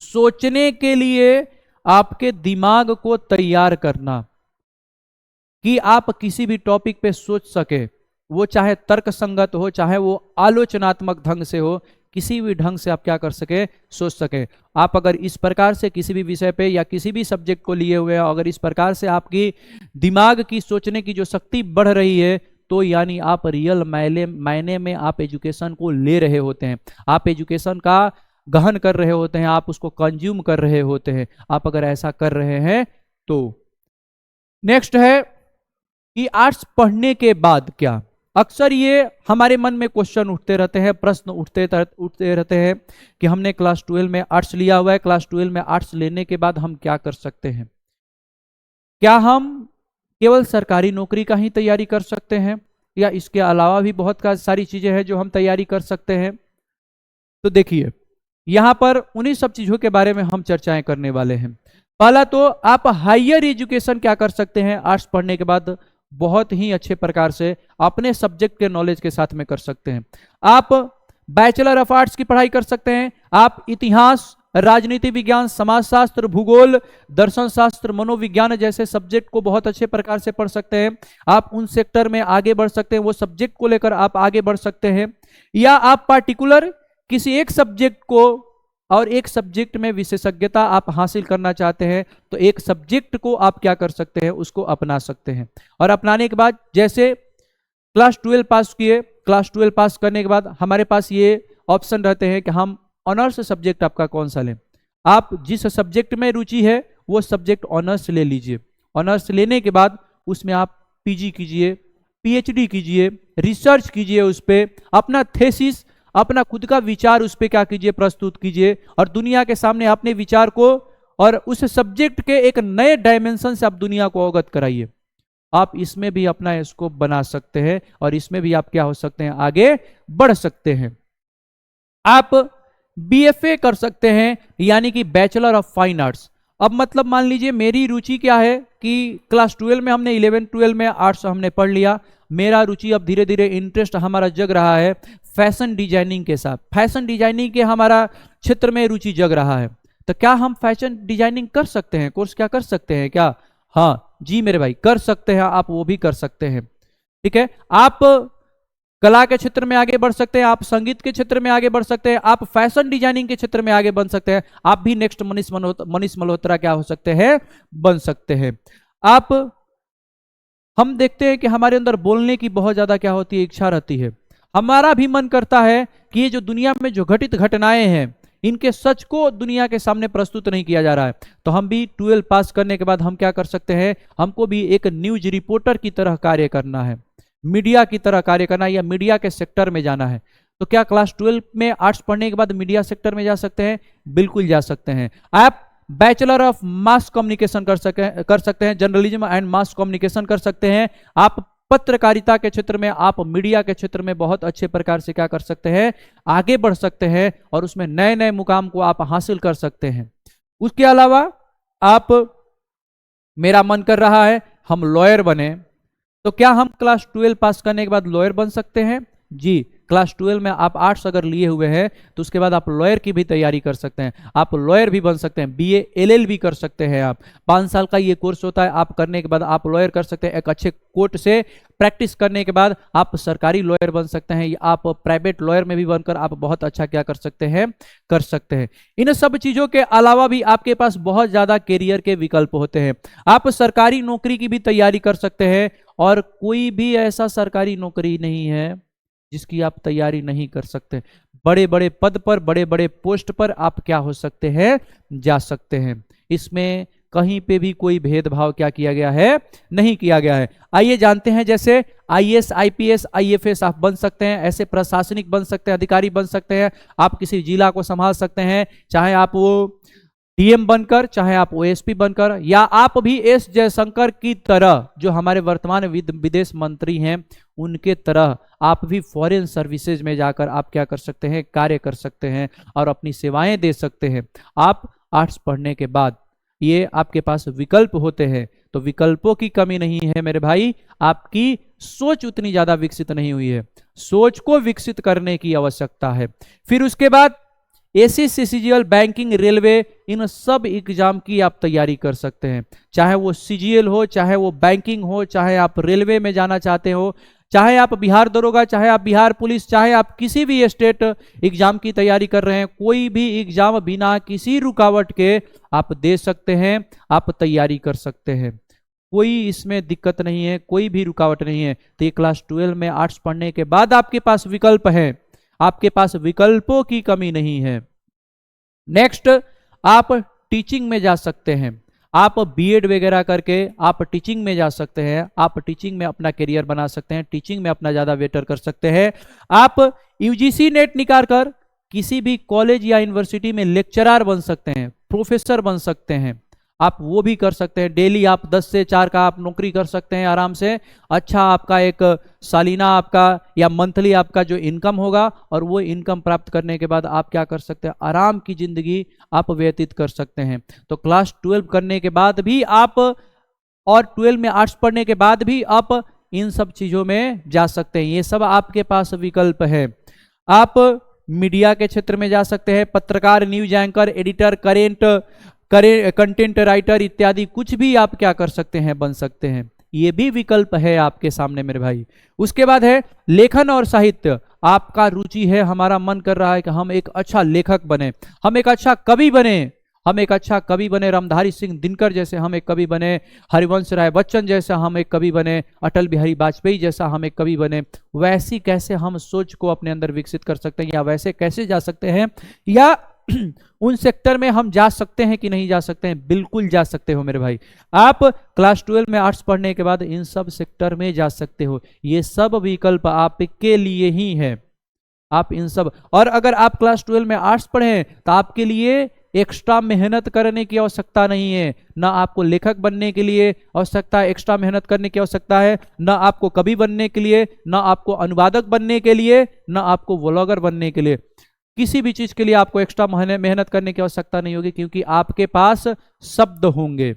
Speaker 1: सोचने के लिए आपके दिमाग को तैयार करना, कि आप किसी भी टॉपिक पे सोच सके, वो चाहे तर्क संगत हो, चाहे वो आलोचनात्मक ढंग से हो, किसी भी ढंग से आप क्या कर सके, सोच सके। आप अगर इस प्रकार से किसी भी विषय पे या किसी भी सब्जेक्ट को लिए हुए हैं, अगर इस प्रकार से आपकी दिमाग की सोचने की जो शक्ति बढ़ रही है, तो यानी आप रियल मायने में आप एजुकेशन को ले रहे होते हैं, आप एजुकेशन का गहन कर रहे होते हैं, आप उसको कंज्यूम कर रहे होते हैं। आप अगर ऐसा कर रहे हैं तो नेक्स्ट है कि आर्ट्स पढ़ने के बाद क्या। अक्सर ये हमारे मन में क्वेश्चन उठते रहते हैं, प्रश्न उठते रहते हैं कि हमने क्लास 12 में आर्ट्स लिया हुआ है, क्लास 12 में आर्ट्स लेने के बाद हम क्या कर सकते हैं। क्या हम केवल सरकारी नौकरी का ही तैयारी कर सकते हैं या इसके अलावा भी बहुत सारी चीजें हैं जो हम तैयारी कर सकते हैं। तो देखिए, यहां पर उन्हीं सब चीजों के बारे में हम चर्चाएं करने वाले हैं। पहला तो आप हायर एजुकेशन क्या कर सकते हैं आर्ट्स पढ़ने के बाद, बहुत ही अच्छे प्रकार से अपने सब्जेक्ट के नॉलेज के साथ में कर सकते हैं। आप बैचलर ऑफ आर्ट्स की पढ़ाई कर सकते हैं। आप इतिहास, राजनीति विज्ञान, समाजशास्त्र, भूगोल, दर्शन शास्त्र, मनोविज्ञान जैसे सब्जेक्ट को बहुत अच्छे प्रकार से पढ़ सकते हैं। आप उन सेक्टर में आगे बढ़ सकते हैं, वो सब्जेक्ट को लेकर आप आगे बढ़ सकते हैं। या आप पार्टिकुलर किसी एक सब्जेक्ट को और एक सब्जेक्ट में विशेषज्ञता आप हासिल करना चाहते हैं, तो एक सब्जेक्ट को आप क्या कर सकते हैं, उसको अपना सकते हैं। और अपनाने के बाद जैसे क्लास 12 पास किए, क्लास 12 पास करने के बाद हमारे पास ये ऑप्शन रहते हैं कि हम ऑनर्स सब्जेक्ट आपका कौन सा लें। आप जिस सब्जेक्ट में रुचि है वो सब्जेक्ट ऑनर्स ले लीजिए। ऑनर्स लेने के बाद उसमें आप पीजी कीजिए, पीएचडी कीजिए, रिसर्च कीजिए, उस पर अपना थेसिस, अपना खुद का विचार उस पर क्या कीजिए, प्रस्तुत कीजिए, और दुनिया के सामने अपने विचार को और उस सब्जेक्ट के एक नए डायमेंशन से आप दुनिया को अवगत कराइए। आप इसमें भी अपना स्कोप बना सकते हैं और इसमें भी आप क्या हो सकते हैं, आगे बढ़ सकते हैं। आप बीएफए कर सकते हैं, यानी कि बैचलर ऑफ फाइन आर्ट्स। अब मतलब मान लीजिए मेरी रुचि क्या है कि क्लास 12 में हमने 11-12 में आर्ट्स हमने पढ़ लिया, मेरा रुचि अब धीरे धीरे इंटरेस्ट हमारा जग रहा है फैशन डिजाइनिंग के साथ, फैशन डिजाइनिंग के हमारा क्षेत्र में रुचि जग रहा है, तो क्या हम फैशन डिजाइनिंग कर सकते हैं, कोर्स क्या कर सकते हैं क्या? हाँ जी मेरे भाई, कर सकते हैं, आप वो भी कर सकते हैं। ठीक है, आप कला के क्षेत्र में आगे बढ़ सकते हैं, आप संगीत के क्षेत्र में आगे बढ़ सकते हैं, आप फैशन डिजाइनिंग के क्षेत्र में आगे बढ़ सकते हैं, आप भी नेक्स्ट मनीष मल्होत्रा क्या हो सकते हैं, बन सकते हैं। आप हम देखते हैं कि हमारे अंदर बोलने की बहुत ज्यादा क्या होती है, इच्छा रहती है। हमारा भी मन करता है कि ये जो दुनिया में जो घटित घटनाएं हैं इनके सच को दुनिया के सामने प्रस्तुत नहीं किया जा रहा है, तो हम भी 12 पास करने के बाद हम क्या कर सकते हैं, हमको भी एक न्यूज रिपोर्टर की तरह कार्य करना है, मीडिया की तरह कार्य करना है, या मीडिया के सेक्टर में जाना है। तो क्या क्लास 12 में आर्ट्स पढ़ने के बाद मीडिया सेक्टर में जा सकते हैं? बिल्कुल जा सकते हैं। आप बैचलर ऑफ मास कम्युनिकेशन कर सकते हैं, जर्नलिज्म एंड मास कम्युनिकेशन कर सकते हैं। आप पत्रकारिता के क्षेत्र में, आप मीडिया के क्षेत्र में बहुत अच्छे प्रकार से क्या कर सकते हैं, आगे बढ़ सकते हैं और उसमें नए नए मुकाम को आप हासिल कर सकते हैं। उसके अलावा आप, मेरा मन कर रहा है हम लॉयर बने, तो क्या हम क्लास 12 पास करने के बाद लॉयर बन सकते हैं? जी, क्लास 12 में आप आर्ट्स अगर लिए हुए हैं तो उसके बाद आप लॉयर की भी तैयारी कर सकते हैं, आप लॉयर भी बन सकते हैं, बीए एलएलबी कर सकते हैं। आप 5 साल का ये कोर्स होता है, आप करने के बाद आप लॉयर कर सकते हैं। एक अच्छे कोर्ट से प्रैक्टिस करने के बाद आप सरकारी लॉयर बन सकते हैं, या आप प्राइवेट लॉयर में भी बनकर आप बहुत अच्छा क्या कर सकते हैं, कर सकते हैं। इन सब चीजों के अलावा भी आपके पास बहुत ज्यादा कैरियर के विकल्प होते हैं। आप सरकारी नौकरी की भी तैयारी कर सकते हैं, और कोई भी ऐसा सरकारी नौकरी नहीं है जिसकी आप तैयारी नहीं कर सकते। बड़े बड़े पद पर, बड़े बड़े पोस्ट पर आप क्या हो सकते हैं, जा सकते हैं। इसमें कहीं पे भी कोई भेदभाव क्या किया गया है, नहीं किया गया है। आइए जानते हैं, जैसे आईएएस, आईपीएस, आईएफएस आप बन सकते हैं, ऐसे प्रशासनिक बन सकते हैं, अधिकारी बन सकते हैं, आप किसी जिला को संभाल सकते हैं, चाहे आप वो डीएम बनकर, चाहे आप ओएसपी बनकर, या आप भी एस जयशंकर की तरह जो हमारे वर्तमान विदेश मंत्री हैं उनके तरह आप भी फॉरेन सर्विसेज में जाकर आप क्या कर सकते हैं, कार्य कर सकते हैं और अपनी सेवाएं दे सकते हैं। आप आर्ट्स पढ़ने के बाद ये आपके पास विकल्प होते हैं, तो विकल्पों की कमी नहीं है मेरे भाई, आपकी सोच उतनी ज्यादा विकसित नहीं हुई है, सोच को विकसित करने की आवश्यकता है। फिर उसके बाद एसएससीजीएल, बैंकिंग, रेलवे, इन सब एग्जाम की आप तैयारी कर सकते हैं, चाहे वो सीजीएल हो, चाहे वो बैंकिंग हो, चाहे आप रेलवे में जाना चाहते हो, चाहे आप बिहार दरोगा, चाहे आप बिहार पुलिस, चाहे आप किसी भी स्टेट एग्जाम की तैयारी कर रहे हैं, कोई भी एग्जाम बिना किसी रुकावट के आप दे सकते हैं, आप तैयारी कर सकते हैं, कोई इसमें दिक्कत नहीं है, कोई भी रुकावट नहीं है। तो ये क्लास 12 में आर्ट्स पढ़ने के बाद आपके पास विकल्प है, आपके पास विकल्पों की कमी नहीं है। नेक्स्ट, आप टीचिंग में जा सकते हैं, आप बीएड वगैरह करके आप टीचिंग में जा सकते हैं, आप टीचिंग में अपना करियर बना सकते हैं, टीचिंग में अपना ज्यादा बेटर कर सकते हैं। आप यूजीसी नेट निकाल कर किसी भी कॉलेज या यूनिवर्सिटी में लेक्चरर बन सकते हैं, प्रोफेसर बन सकते हैं, आप वो भी कर सकते हैं। डेली आप 10 से 4 का आप नौकरी कर सकते हैं आराम से। अच्छा आपका एक सालाना आपका या मंथली आपका जो इनकम होगा, और वो इनकम प्राप्त करने के बाद आप क्या कर सकते हैं, आराम की जिंदगी आप व्यतीत कर सकते हैं। तो क्लास 12 करने के बाद भी आप, और 12 में आर्ट्स पढ़ने के बाद भी आप इन सब चीजों में जा सकते हैं। ये सब आपके पास विकल्प है। आप मीडिया के क्षेत्र में जा सकते हैं, पत्रकार, news anchor, editor, content writer इत्यादि कुछ भी आप क्या कर सकते हैं, बन सकते हैं। ये भी विकल्प है आपके सामने मेरे भाई। उसके बाद है लेखन और साहित्य। आपका रुचि है, हमारा मन कर रहा है कि हम एक अच्छा लेखक बने, हम एक अच्छा कवि बने, हम एक अच्छा कवि बने, रामधारी सिंह दिनकर जैसे हम एक कवि बने, हरिवंश राय बच्चन जैसा हम एक कवि बने, अटल बिहारी वाजपेयी जैसा हम एक कवि बने। वैसी कैसे हम सोच को अपने अंदर विकसित कर सकते हैं, या वैसे कैसे जा सकते हैं, या उन सेक्टर में हम जा सकते हैं कि नहीं जा सकते हैं? बिल्कुल जा सकते हो मेरे भाई। आप क्लास 12 में आर्ट्स पढ़ने के बाद इन सब सेक्टर में जा सकते हो। ये सब विकल्प आपके लिए ही है। आप इन सब, और अगर आप क्लास 12 में आर्ट्स पढ़े तो आपके लिए एक्स्ट्रा मेहनत करने की आवश्यकता नहीं है। ना आपको लेखक बनने के लिए आवश्यकता है, एक्स्ट्रा मेहनत करने की आवश्यकता है, ना आपको कवि बनने के लिए, ना आपको अनुवादक बनने के लिए, ना आपको व्लॉगर बनने के लिए। किसी भी चीज के लिए आपको एक्स्ट्रा मेहनत करने की आवश्यकता नहीं होगी, क्योंकि आपके पास शब्द होंगे,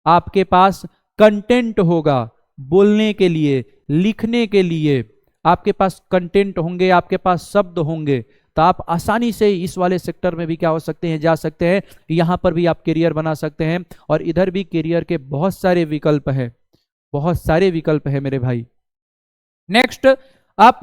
Speaker 1: आपके पास कंटेंट होगा बोलने के लिए, लिखने के लिए। आपके पास कंटेंट होंगे, आपके पास शब्द होंगे, तो आप आसानी से इस वाले सेक्टर में भी क्या हो सकते हैं, जा सकते हैं। यहां पर भी आप करियर बना सकते हैं, और इधर भी करियर के बहुत सारे विकल्प हैं, बहुत सारे विकल्प है मेरे भाई। नेक्स्ट, आप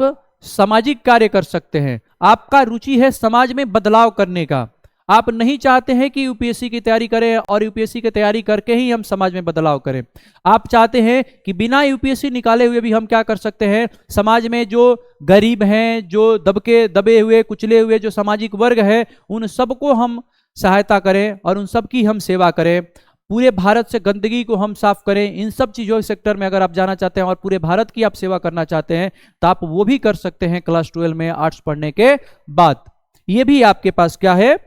Speaker 1: सामाजिक कार्य कर सकते हैं। आपका रुचि है समाज में बदलाव करने का। आप नहीं चाहते हैं कि यूपीएससी की तैयारी करें और यूपीएससी की तैयारी करके ही हम समाज में बदलाव करें। आप चाहते हैं कि बिना यूपीएससी निकाले हुए भी हम क्या कर सकते हैं, समाज में जो गरीब हैं, जो दबे हुए कुचले हुए जो सामाजिक वर्ग है, उन सबको हम सहायता करें और उन सब की हम सेवा करें। पूरे भारत से गंदगी को हम साफ करें। इन सब चीजों सेक्टर में अगर आप जाना चाहते हैं और पूरे भारत की आप सेवा करना चाहते हैं, तो आप वो भी कर सकते हैं क्लास 12 में आर्ट्स पढ़ने के बाद। ये भी आपके पास क्या है,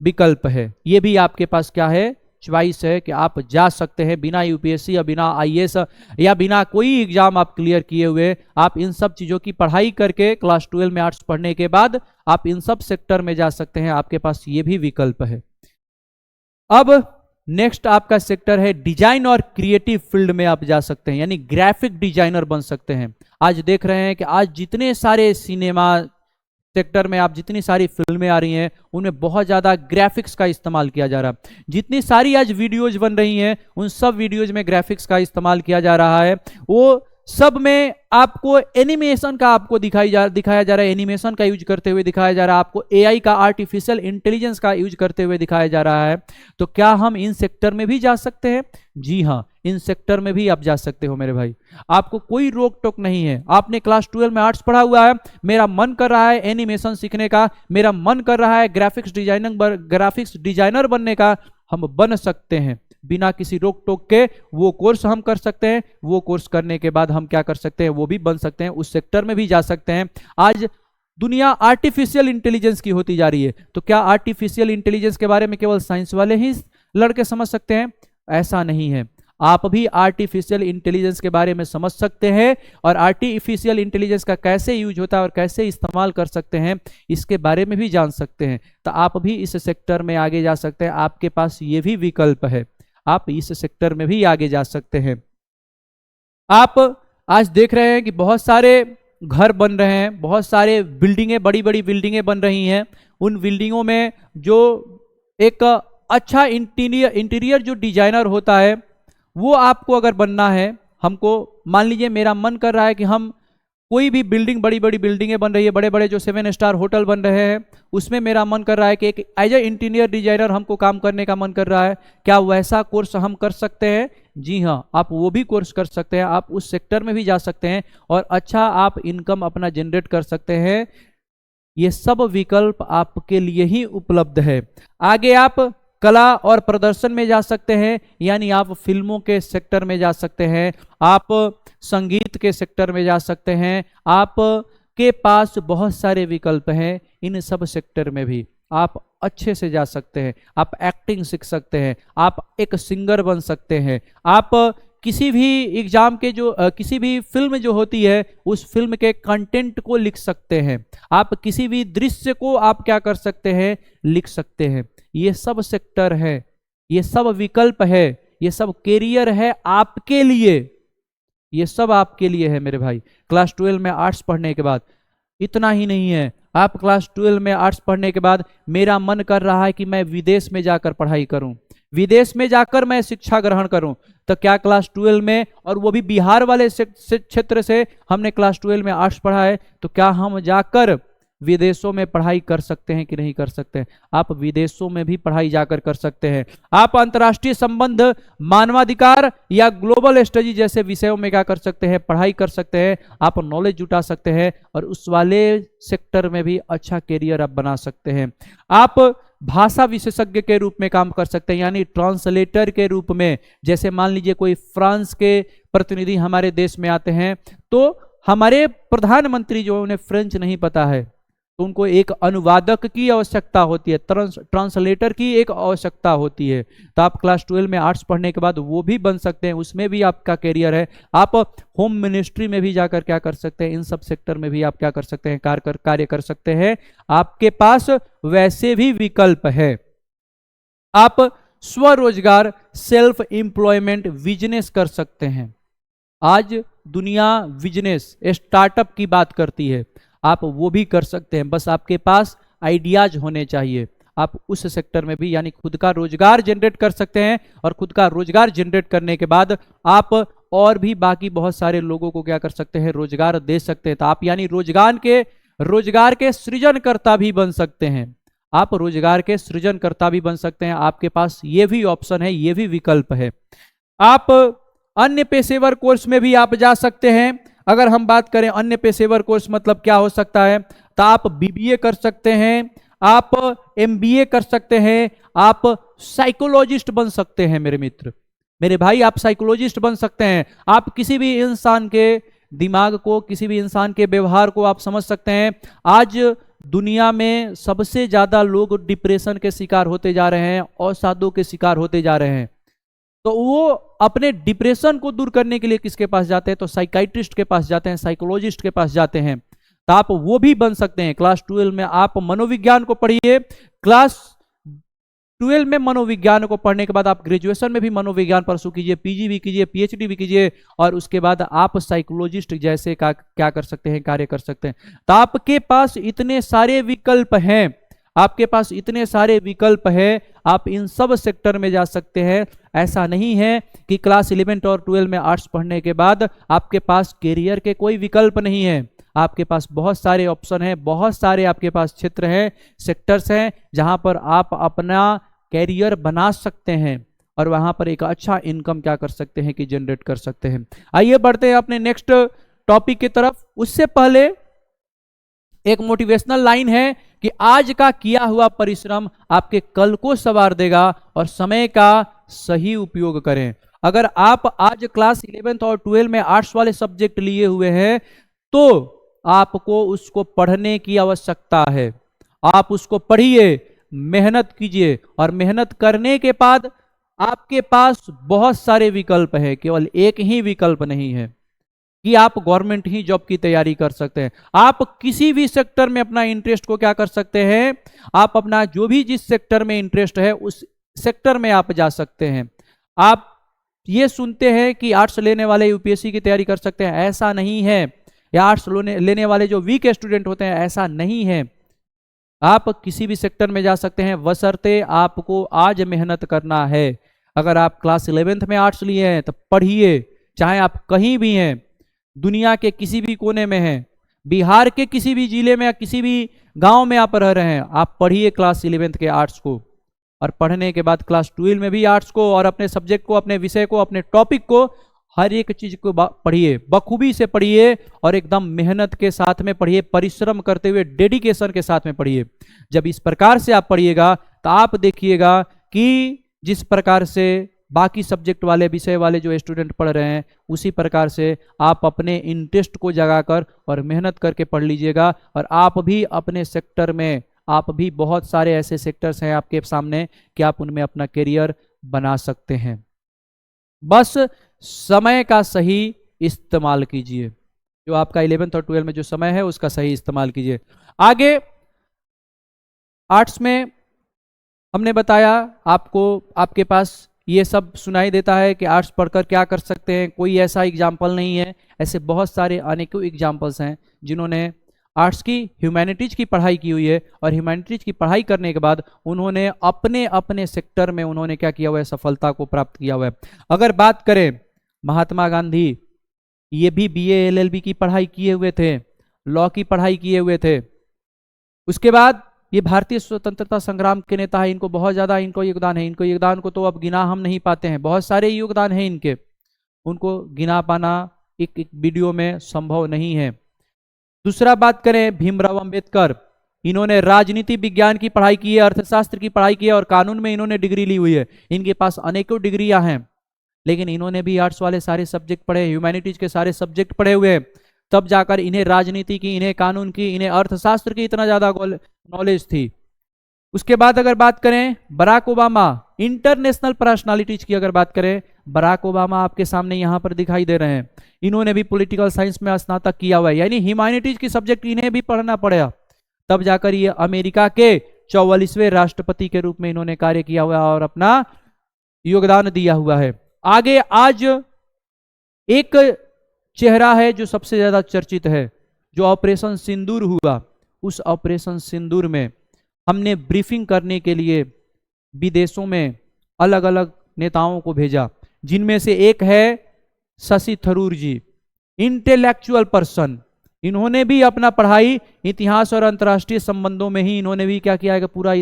Speaker 1: विकल्प है। ये भी आपके पास क्या है, चॉइस है, कि आप जा सकते हैं बिना यूपीएससी या बिना आईएएस या बिना कोई एग्जाम आप क्लियर किए हुए, आप इन सब चीजों की पढ़ाई करके क्लास 12 में आर्ट्स पढ़ने के बाद आप इन सब सेक्टर में जा सकते हैं। आपके पास ये भी विकल्प है। अब नेक्स्ट आपका सेक्टर है डिजाइन और क्रिएटिव फील्ड में आप जा सकते हैं, यानी ग्राफिक डिजाइनर बन सकते हैं। आज देख रहे हैं कि आज जितने सारे सिनेमा सेक्टर में आप जितनी सारी फिल्में आ रही हैं, उनमें बहुत ज़्यादा ग्राफिक्स का इस्तेमाल किया जा रहा है। जितनी सारी आज वीडियोज बन रही हैं, उन सब वीडियोज में ग्राफिक्स का इस्तेमाल किया जा रहा है। वो सब में आपको एनिमेशन का आपको दिखाया जा रहा है, एनिमेशन का यूज करते हुए दिखाया जा रहा है, आपको एआई का, आर्टिफिशियल इंटेलिजेंस का यूज करते हुए दिखाया जा रहा है। तो क्या हम इन सेक्टर में भी जा सकते हैं? जी हाँ, इन सेक्टर में भी आप जा सकते हो मेरे भाई। आपको कोई रोक टोक नहीं है। आपने क्लास 12 में आर्ट्स पढ़ा हुआ है, मेरा मन कर रहा है एनिमेशन सीखने का, मेरा मन कर रहा है ग्राफिक्स डिजाइनर बनने का, हम बन सकते हैं बिना किसी रोक टोक के। वो कोर्स हम कर सकते हैं, वो कोर्स करने के बाद हम क्या कर सकते हैं, वो भी बन सकते हैं, उस सेक्टर में भी जा सकते हैं। आज दुनिया आर्टिफिशियल इंटेलिजेंस की होती जा रही है, तो क्या आर्टिफिशियल इंटेलिजेंस के बारे में केवल साइंस वाले ही लड़के समझ सकते हैं? ऐसा नहीं है। आप भी आर्टिफिशियल इंटेलिजेंस के बारे में समझ सकते हैं, और आर्टिफिशियल इंटेलिजेंस का कैसे यूज होता है और कैसे इस्तेमाल कर सकते हैं, इसके बारे में भी जान सकते हैं। तो आप भी इस सेक्टर में आगे जा सकते हैं। आपके पास ये भी विकल्प है, आप इस सेक्टर में भी आगे जा सकते हैं। आप आज देख रहे हैं कि बहुत सारे घर बन रहे हैं, बहुत सारे बिल्डिंगें, बड़ी बड़ी बिल्डिंगें बन रही हैं। उन बिल्डिंगों में जो एक अच्छा इंटीरियर जो डिजाइनर होता है, वो आपको अगर बनना है, हमको मान लीजिए मेरा मन कर रहा है कि हम कोई भी बिल्डिंग, बड़ी बड़ी बिल्डिंगें बन रही है, बड़े बड़े जो 7 स्टार होटल बन रहे हैं, उसमें मेरा मन कर रहा है कि एक एज ए इंटीरियर डिजाइनर हमको काम करने का मन कर रहा है। क्या वैसा कोर्स हम कर सकते हैं? जी हाँ, आप वो भी कोर्स कर सकते हैं। आप उस सेक्टर में भी जा सकते हैं और अच्छा आप इनकम अपना जनरेट कर सकते हैं। ये सब विकल्प आपके लिए ही उपलब्ध है। आगे आप कला और प्रदर्शन में जा सकते हैं, यानी आप फिल्मों के सेक्टर में जा सकते हैं, आप संगीत के सेक्टर में जा सकते हैं। आप के पास बहुत सारे विकल्प हैं। इन सब सेक्टर में भी आप अच्छे से जा सकते हैं, आप एक्टिंग सीख सकते हैं, आप एक सिंगर बन सकते हैं, आप किसी भी एग्जाम के जो किसी भी फिल्म जो होती है उस फिल्म के कंटेंट को लिख सकते हैं, आप किसी भी दृश्य को आप क्या कर सकते हैं, लिख सकते हैं। ये सब सेक्टर है, ये सब विकल्प है, ये सब कैरियर है आपके लिए, ये सब आपके लिए है मेरे भाई। क्लास 12 में आर्ट्स पढ़ने के बाद इतना ही नहीं है, आप क्लास 12 में आर्ट्स पढ़ने के बाद मेरा मन कर रहा है कि मैं विदेश में जाकर पढ़ाई करूं, विदेश में जाकर मैं शिक्षा ग्रहण करूं, तो क्या क्लास 12 में, और वो भी बिहार वाले क्षेत्र से हमने क्लास 12 में आर्ट्स पढ़ा है, तो क्या हम जाकर विदेशों में पढ़ाई कर सकते हैं कि नहीं कर सकते हैं? आप विदेशों में भी पढ़ाई जाकर कर सकते हैं। आप अंतर्राष्ट्रीय संबंध, मानवाधिकार या ग्लोबल स्टडी जैसे विषयों में क्या कर सकते हैं, पढ़ाई कर सकते हैं, आप नॉलेज जुटा सकते हैं और उस वाले सेक्टर में भी अच्छा कैरियर आप बना सकते हैं। आप भाषा विशेषज्ञ के रूप में काम कर सकते हैं, यानी ट्रांसलेटर के रूप में। जैसे मान लीजिए कोई फ्रांस के प्रतिनिधि हमारे देश में आते हैं, तो हमारे प्रधानमंत्री जो उन्हें फ्रेंच नहीं पता है, तो उनको एक अनुवादक की आवश्यकता होती है, ट्रांसलेटर की एक आवश्यकता होती है। तो आप क्लास 12 में आर्ट्स पढ़ने के बाद वो भी बन सकते हैं, उसमें भी आपका कैरियर है। आप होम मिनिस्ट्री में भी जाकर क्या कर सकते हैं, इन सब सेक्टर में भी आप क्या कर सकते हैं, कार्य कर सकते हैं। आपके पास वैसे भी विकल्प है। आप स्वरोजगार, सेल्फ एम्प्लॉयमेंट, बिजनेस कर सकते हैं। आज दुनिया बिजनेस, स्टार्टअप की बात करती है, आप वो भी कर सकते हैं, बस आपके पास आइडियाज होने चाहिए। आप उस सेक्टर में भी यानी खुद का रोजगार जनरेट कर सकते हैं, और खुद का रोजगार जनरेट करने के बाद आप और भी बाकी बहुत सारे लोगों को क्या कर सकते हैं, रोजगार दे सकते हैं। तो आप यानी रोजगार के सृजनकर्ता भी बन सकते हैं, आप रोजगार के सृजनकर्ता भी बन सकते हैं। आपके पास ये भी ऑप्शन है, ये भी विकल्प है। आप अन्य पेशेवर कोर्स में भी आप जा सकते हैं। अगर हम बात करें अन्य पेशेवर कोर्स मतलब क्या हो सकता है, तो आप बीबीए कर सकते हैं, आप एमबीए कर सकते हैं, आप साइकोलॉजिस्ट बन सकते हैं। मेरे मित्र, मेरे भाई, आप साइकोलॉजिस्ट बन सकते हैं। आप किसी भी इंसान के दिमाग को, किसी भी इंसान के व्यवहार को आप समझ सकते हैं। आज दुनिया में सबसे ज्यादा लोग डिप्रेशन के शिकार होते जा रहे हैं, अवसादों के शिकार होते जा रहे हैं, तो वो अपने डिप्रेशन को दूर करने के लिए किसके पास जाते हैं, तो साइकाइट्रिस्ट के पास जाते हैं, साइकोलॉजिस्ट के पास जाते हैं। तो आप वो भी बन सकते हैं। क्लास 12 में आप मनोविज्ञान को पढ़िए, क्लास 12 में मनोविज्ञान को पढ़ने के बाद आप ग्रेजुएशन में भी मनोविज्ञान परस्यू कीजिए, पीजी भी कीजिए, पीएचडी भी कीजिए, और उसके बाद आप साइकोलॉजिस्ट जैसे क्या कर सकते हैं, कार्य कर सकते हैं। तो आपके पास इतने सारे विकल्प हैं, आपके पास इतने सारे विकल्प है, आप इन सब सेक्टर में जा सकते हैं। ऐसा नहीं है कि क्लास 11 और 12 में आर्ट्स पढ़ने के बाद आपके पास कैरियर के कोई विकल्प नहीं है। आपके पास बहुत सारे ऑप्शन हैं, बहुत सारे आपके पास क्षेत्र हैं, सेक्टर्स हैं, जहां पर आप अपना कैरियर बना सकते हैं और वहां पर एक अच्छा इनकम क्या कर सकते हैं कि जनरेट कर सकते हैं। आइए बढ़ते हैं अपने नेक्स्ट टॉपिक की तरफ। उससे पहले एक मोटिवेशनल लाइन है कि आज का किया हुआ परिश्रम आपके कल को संवार देगा और समय का सही उपयोग करें। अगर आप आज क्लास 11 और 12 में आर्ट्स वाले सब्जेक्ट लिए हुए हैं, तो आपको उसको पढ़ने की आवश्यकता है। आप उसको पढ़िए, मेहनत कीजिए, और मेहनत करने के बाद आपके पास बहुत सारे विकल्प हैं, केवल एक ही विकल्प नहीं है कि आप गवर्नमेंट ही जॉब की तैयारी कर सकते हैं। आप किसी भी सेक्टर में अपना इंटरेस्ट को क्या कर सकते हैं, आप अपना जो भी जिस सेक्टर में इंटरेस्ट है उस सेक्टर में आप जा सकते हैं। आप ये सुनते हैं कि आर्ट्स लेने वाले यूपीएससी की तैयारी कर सकते हैं, ऐसा नहीं है। या आर्ट्स लेने वाले जो वीक स्टूडेंट होते हैं, ऐसा नहीं है। आप किसी भी सेक्टर में जा सकते हैं, बशर्ते आपको आज मेहनत करना है। अगर आप क्लास 11 में आर्ट्स लिए हैं तो पढ़िए, चाहे आप कहीं भी हैं, दुनिया के किसी भी कोने में हैं, बिहार के किसी भी जिले में या किसी भी गांव में आप रह रहे हैं, आप पढ़िए क्लास 11 के आर्ट्स को, और पढ़ने के बाद क्लास 12 में भी आर्ट्स को, और अपने सब्जेक्ट को, अपने विषय को, अपने टॉपिक को, हर एक चीज को पढ़िए, बखूबी से पढ़िए, और एकदम मेहनत के साथ में पढ़िए, परिश्रम करते हुए डेडिकेशन के साथ में पढ़िए। जब इस प्रकार से आप पढ़िएगा तो आप देखिएगा कि जिस प्रकार से बाकी सब्जेक्ट वाले, विषय वाले जो स्टूडेंट पढ़ रहे हैं, उसी प्रकार से आप अपने इंटरेस्ट को जगाकर और मेहनत करके पढ़ लीजिएगा, और आप भी अपने सेक्टर में आप भी बहुत सारे ऐसे सेक्टर्स हैं आपके सामने कि आप उनमें अपना करियर बना सकते हैं। बस समय का सही इस्तेमाल कीजिए, जो आपका 11th और 12 में जो समय है उसका सही इस्तेमाल कीजिए। आगे आर्ट्स में हमने बताया आपको, आपके पास ये सब सुनाई देता है कि आर्ट्स पढ़कर क्या कर सकते हैं, कोई ऐसा एग्जाम्पल नहीं है। ऐसे बहुत सारे अनेकों एग्जाम्पल्स हैं जिन्होंने आर्ट्स की ह्यूमैनिटीज की पढ़ाई की हुई है, और ह्यूमैनिटीज की पढ़ाई करने के बाद उन्होंने अपने अपने सेक्टर में उन्होंने क्या किया हुआ है, सफलता को प्राप्त किया हुआ है। अगर बात करें महात्मा गांधी, ये भी BA LLB की पढ़ाई किए हुए थे, लॉ की पढ़ाई किए हुए थे। उसके बाद ये भारतीय स्वतंत्रता संग्राम के नेता है, इनको बहुत ज्यादा इनको योगदान है, इनको योगदान को तो अब गिना हम नहीं पाते हैं, बहुत सारे योगदान है इनके, उनको गिना पाना एक वीडियो में संभव नहीं है। दूसरा बात करें भीमराव अंबेडकर, इन्होंने राजनीति विज्ञान की पढ़ाई की है, अर्थशास्त्र की पढ़ाई की है और कानून में इन्होंने डिग्री ली हुई है। इनके पास अनेकों डिग्रियां हैं, लेकिन इन्होंने भी आर्ट्स वाले सारे सब्जेक्ट पढ़े, ह्यूमैनिटीज के सारे सब्जेक्ट पढ़े हुए, तब जाकर इन्हें राजनीति की, इन्हें कानून की, इन्हें अर्थशास्त्र की इतना ज्यादा नॉलेज थी। उसके बाद अगर बात करें बराक ओबामा, इंटरनेशनल पर्सनालिटीज की अगर बात करें, बराक ओबामा आपके सामने यहां पर दिखाई दे रहे हैं, इन्होंने भी पॉलिटिकल साइंस में स्नातक किया हुआ है, यानी ह्यूमैनिटीज की सब्जेक्ट इन्हें भी पढ़ना पड़ेगा, तब जाकर ये अमेरिका के 44वें राष्ट्रपति के रूप में इन्होंने कार्य किया हुआ है और अपना योगदान दिया हुआ है। आगे आज एक चेहरा है जो सबसे ज्यादा चर्चित है, जो ऑपरेशन सिंदूर हुआ, उस ऑपरेशन सिंदूर में हमने ब्रीफिंग करने के लिए विदेशों में अलग अलग नेताओं को भेजा, जिनमें से एक है शशि थरूर जी, इंटेलेक्चुअल पर्सन। इन्होंने भी अपना पढ़ाई इतिहास और अंतर्राष्ट्रीय संबंधों में ही इन्होंने भी क्या किया है, पूरा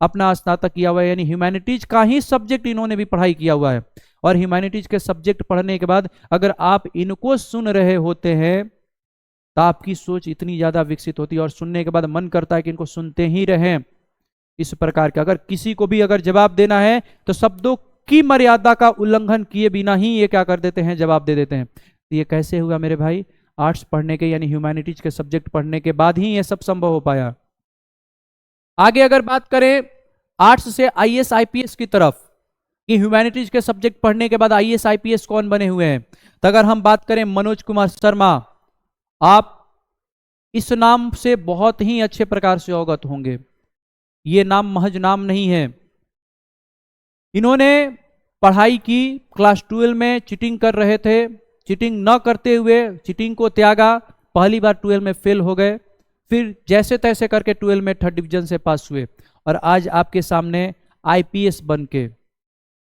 Speaker 1: अपना स्नातक किया हुआ है, यानी ह्यूमैनिटीज का ही सब्जेक्ट इन्होंने भी पढ़ाई किया हुआ है। और ह्यूमैनिटीज के सब्जेक्ट पढ़ने के बाद अगर आप इनको सुन रहे होते हैं तो आपकी सोच इतनी ज्यादा विकसित होती है और सुनने के बाद मन करता है कि इनको सुनते ही रहें। इस प्रकार के अगर किसी को भी अगर जवाब देना है तो शब्दों की मर्यादा का उल्लंघन किए बिना ही ये क्या कर देते हैं, जवाब दे देते हैं। तो ये कैसे हुआ मेरे भाई, आर्ट्स पढ़ने के यानी ह्यूमैनिटीज के सब्जेक्ट पढ़ने के बाद ही ये सब संभव हो पाया। आगे अगर बात करें आर्ट्स से IAS IPS की तरफ, कि ह्यूमैनिटीज के सब्जेक्ट पढ़ने के बाद IAS IPS कौन बने हुए हैं, तो अगर हम बात करें मनोज कुमार शर्मा, आप इस नाम से बहुत ही अच्छे प्रकार से अवगत होंगे, ये नाम महज नाम नहीं है। इन्होंने पढ़ाई की, क्लास 12 में चीटिंग कर रहे थे, चीटिंग न करते हुए चीटिंग को त्यागा, पहली बार 12 में फेल हो गए, फिर जैसे तैसे करके 12 में 3rd डिवीजन से पास हुए, और आज आपके सामने IPS बन के